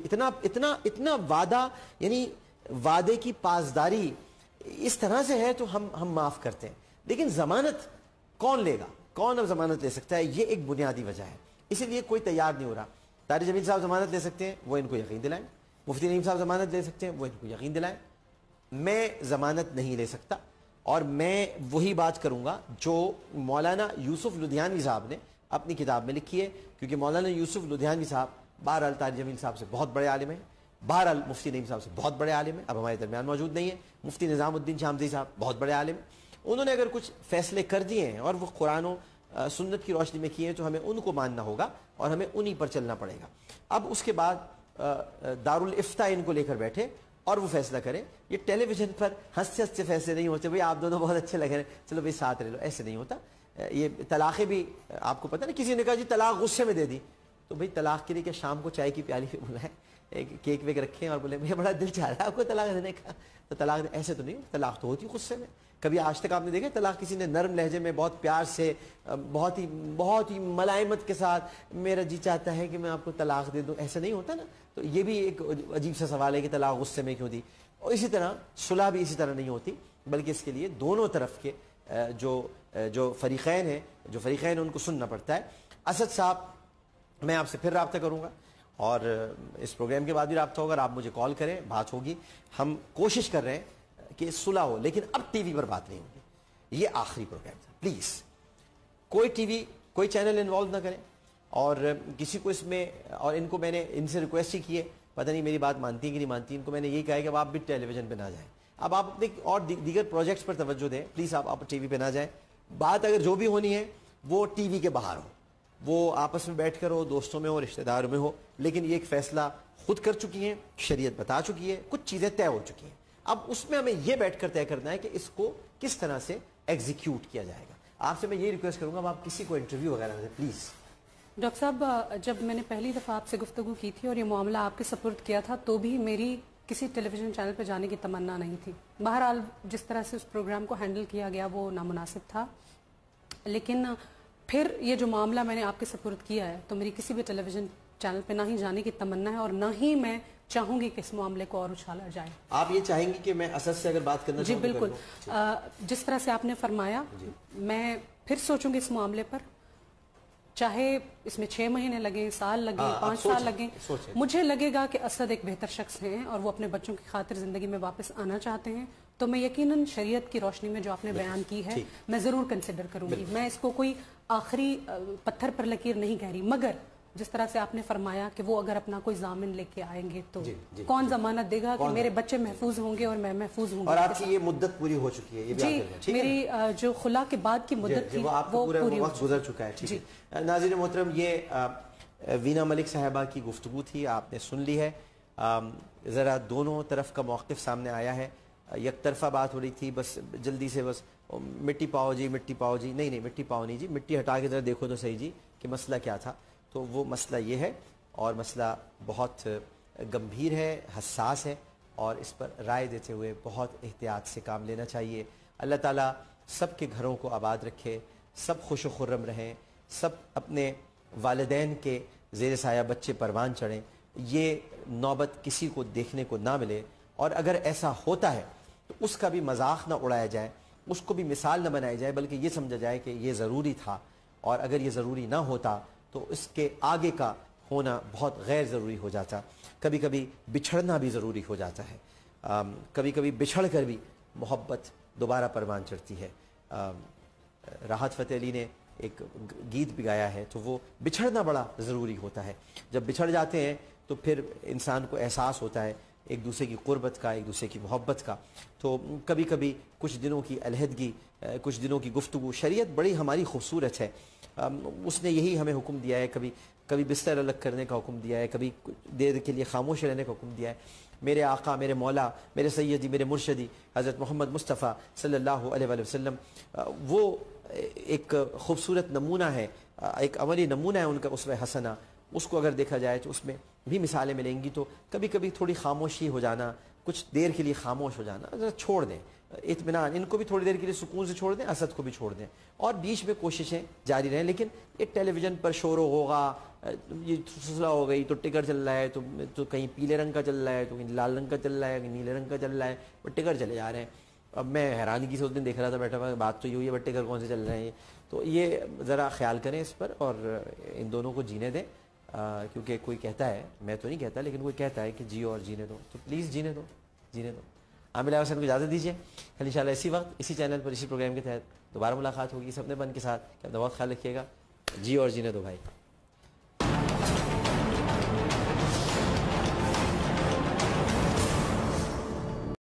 اتنا وعدہ, یعنی وعدے کی پاسداری اس طرح سے ہے تو ہم معاف کرتے ہیں. لیکن ضمانت کون لے گا؟ کون اب ضمانت لے سکتا ہے؟ یہ ایک بنیادی وجہ ہے. اسی لیے کوئی تیار نہیں ہو رہا. طارق جمیل صاحب ضمانت لے سکتے ہیں, وہ ان کو یقین دلائیں. مفتی نعیم صاحب ضمانت لے سکتے ہیں, وہ ان کو یقین دلائیں. میں ضمانت نہیں لے سکتا, اور میں وہی بات کروں گا جو مولانا یوسف لدھیانوی صاحب نے اپنی کتاب میں لکھی ہے. کیونکہ مولانا یوسف لدھیانوی صاحب بہرحال طارق جمیل صاحب سے بہت بڑے عالم ہیں, بہرحال مفتی نعیم صاحب سے بہت بڑے عالم ہیں, اب ہمارے درمیان موجود نہیں ہے. مفتی نظام الدین شامزی صاحب بہت بڑے عالم ہیں. انہوں نے اگر کچھ فیصلے کر دیے ہیں اور وہ قرآن و سنت کی روشنی میں کیے ہیں تو ہمیں ان کو ماننا ہوگا, اور ہمیں انہی پر چلنا پڑے گا. اب اس کے بعد دارالافتاء ان کو لے کر بیٹھے اور وہ فیصلہ کریں. یہ ٹیلی ویژن پر ہنستے ہنستے فیصلے نہیں ہوتے, بھئی آپ دونوں بہت اچھے لگ رہے ہیں, چلو بھئی ساتھ رہ لو, ایسے نہیں ہوتا. یہ طلاقیں بھی آپ کو پتہ نا, کسی نے کہا جی طلاق غصے میں دے دی, تو بھئی طلاق کے لیے کہ شام کو چائے کی پیالی پہ بلائیں, کیک ویک رکھیں اور بولے مجھے بڑا دل چاہ رہا ہے آپ کو طلاق دینے کا, تو طلاق ایسے تو نہیں, طلاق تو ہوتی غصے میں. کبھی آج تک آپ نے دیکھا طلاق کسی نے نرم لہجے میں بہت پیار سے بہت ہی ملائمت کے ساتھ میرا جی چاہتا ہے کہ میں آپ کو طلاق دے دوں, ایسا نہیں ہوتا نا. تو یہ بھی ایک عجیب سا سوال ہے کہ طلاق غصے میں کیوں دی. اور اسی طرح صلح بھی اسی طرح نہیں ہوتی, بلکہ اس کے لیے دونوں طرف کے جو فریقین ہیں ان کو سننا پڑتا ہے. اسد صاحب, میں آپ سے پھر رابطہ کروں گا اور اس پروگرام کے بعد بھی رابطہ ہوگا, آپ مجھے کال کریں, بات ہوگی. ہم کوشش کر رہے ہیں کہ صلح ہو, لیکن اب ٹی وی پر بات نہیں ہوگی. یہ آخری پروگرام تھا, پلیز کوئی ٹی وی کوئی چینل انوالو نہ کریں اور کسی کو اس میں, اور ان کو میں نے ان سے ریکویسٹ ہی کی ہے, پتہ نہیں میری بات مانتی ہیں کہ نہیں مانتی, ان کو میں نے یہی کہا ہے کہ اب آپ بھی ٹیلی ویژن پہ نہ جائیں, اب آپ اپنے اور دیگر پروجیکٹس پر توجہ دیں, پلیز آپ ٹی وی پہ نہ جائیں. بات اگر جو بھی ہونی ہے وہ ٹی وی کے باہر ہو, وہ آپس میں بیٹھ کر ہو, دوستوں میں ہو, رشتہ داروں میں ہو, لیکن یہ ایک فیصلہ خود کر چکی ہیں, شریعت بتا چکی ہے, کچھ چیزیں طے ہو چکی ہیں. اب اس میں ہمیں یہ بیٹھ کر طے کرنا ہے کہ اس کو کس طرح سے ایگزیکیوٹ کیا جائے گا. آپ سے میں یہ ریکویسٹ کروں گا, اب آپ کسی کو انٹرویو وغیرہ دیں پلیز. ڈاکٹر صاحب, جب میں نے پہلی دفعہ آپ سے گفتگو کی تھی اور یہ معاملہ آپ کے سپرد کیا تھا تو بھی میری کسی ٹیلی ویژن چینل پہ جانے کی تمنا نہیں تھی. بہرحال جس طرح سے اس پروگرام کو ہینڈل کیا گیا وہ نامناسب تھا, لیکن پھر یہ جو معاملہ میں نے آپ کے سپرد کیا ہے تو میری کسی بھی ٹیلی ویژن چینل پہ نہ ہی جانے کی تمنا ہے اور نہ ہی میں چاہوں گی کہ اس معاملے کو اور اچھالا جائے. آپ یہ چاہیں گی کہ میں اسد سے اگر بات کرنا چاہوں؟ جی بالکل, جس طرح سے آپ نے فرمایا میں پھر سوچوں گی اس معاملے پر, چاہے اس میں 6 مہینے لگیں, سال لگیں, 5 سال لگیں, مجھے لگے گا کہ اسد ایک بہتر شخص ہیں اور وہ اپنے بچوں کی خاطر زندگی میں واپس آنا چاہتے ہیں, تو میں یقیناً شریعت کی روشنی میں جو آپ نے بیان کی ہے میں ضرور کنسیڈر کروں گی. میں اس کو کوئی آخری پتھر پر لکیر نہیں کہہ رہی, مگر جس طرح سے آپ نے فرمایا کہ وہ اگر اپنا کوئی ضامن لے کے آئیں گے تو کون ضمانت دے گا کہ میرے بچے محفوظ ہوں گے اور میں محفوظ ہوں گا. اور آپ کی یہ مدت پوری ہو چکی ہے, یہ جی میری جو خلا کے بعد کی مدت تھی وہ پوری وقت گزر چکا ہے. ٹھیک ہے ناظرین محترم, یہ وینا ملک صاحبہ کی گفتگو تھی, آپ نے سن لی ہے. ذرا دونوں طرف کا موقف سامنے آیا ہے, یک طرفہ بات ہو رہی تھی, بس جلدی سے بس مٹی پاؤ جی, مٹی پاؤ جی, نہیں مٹی پاؤ نہیں جی, مٹی ہٹا کے ذرا دیکھو تو صحیح جی کہ مسئلہ کیا تھا. تو وہ مسئلہ یہ ہے اور مسئلہ بہت گمبھیر ہے, حساس ہے, اور اس پر رائے دیتے ہوئے بہت احتیاط سے کام لینا چاہیے. اللہ تعالیٰ سب کے گھروں کو آباد رکھے, سب خوش و خرم رہیں, سب اپنے والدین کے زیر سایہ بچے پروان چڑھیں, یہ نوبت کسی کو دیکھنے کو نہ ملے. اور اگر ایسا ہوتا ہے تو اس کا بھی مذاق نہ اڑایا جائے, اس کو بھی مثال نہ بنائی جائے, بلکہ یہ سمجھا جائے کہ یہ ضروری تھا, اور اگر یہ ضروری نہ ہوتا تو اس کے آگے کا ہونا بہت غیر ضروری ہو جاتا. کبھی کبھی بچھڑنا بھی ضروری ہو جاتا ہے, کبھی کبھی بچھڑ کر بھی محبت دوبارہ پروان چڑھتی ہے. راحت فتح علی نے ایک گیت بھی گایا ہے, تو وہ بچھڑنا بڑا ضروری ہوتا ہے. جب بچھڑ جاتے ہیں تو پھر انسان کو احساس ہوتا ہے ایک دوسرے کی قربت کا, ایک دوسرے کی محبت کا. تو کبھی کبھی کچھ دنوں کی علیحدگی, کچھ دنوں کی گفتگو, شریعت بڑی ہماری خوبصورت ہے, اس نے یہی ہمیں حکم دیا ہے. کبھی بستر الگ کرنے کا حکم دیا ہے, کبھی دیر کے لیے خاموش رہنے کا حکم دیا ہے. میرے آقا, میرے مولا, میرے سیدی, میرے مرشدی حضرت محمد مصطفیٰ صلی اللہ علیہ وآلہ وسلم, وہ ایک خوبصورت نمونہ ہے, ایک عملی نمونہ ہے ان کا اسوہ حسنہ. اس کو اگر دیکھا جائے تو اس میں بھی مثالیں ملیں گی. تو کبھی کبھی تھوڑی خاموشی ہو جانا, کچھ دیر کے لیے خاموش ہو جانا, ذرا چھوڑ دیں, اطمینان, ان کو بھی تھوڑی دیر کے لیے سکون سے چھوڑ دیں, اسد کو بھی چھوڑ دیں, اور بیچ میں کوششیں جاری رہیں. لیکن یہ ٹیلی ویژن پر شور ہوگا, یہ صلح ہو گئی تو ٹکر چل رہا ہے, تو کہیں پیلے رنگ کا چل رہا ہے, تو کہیں لال رنگ کا چل رہا ہے, کہیں نیلے رنگ کا چل رہا ہے, وہ ٹکر چلے جا رہے ہیں. اب میں حیرانگی سے اس دن دیکھ رہا تھا بیٹھا ہوا, بات تو یہ ہوئی ہے بٹ ٹکر کون سے چل رہے ہیں. تو یہ ذرا خیال کریں اس پر, اور ان دونوں کو جینے دیں, کیونکہ کوئی کہتا ہے, میں تو نہیں کہتا لیکن کوئی کہتا ہے کہ جیو اور جینے دو, تو پلیز جینے دو, جینے دو. عامر حسین کو اجازت دیجیے, کل انشاءاللہ اسی وقت اسی چینل پر اسی پروگرام کے تحت دوبارہ ملاقات ہوگی. اس اپنے بن کے ساتھ کہ اپنا بہت خیال رکھیے گا. جی اور جینے دو بھائی.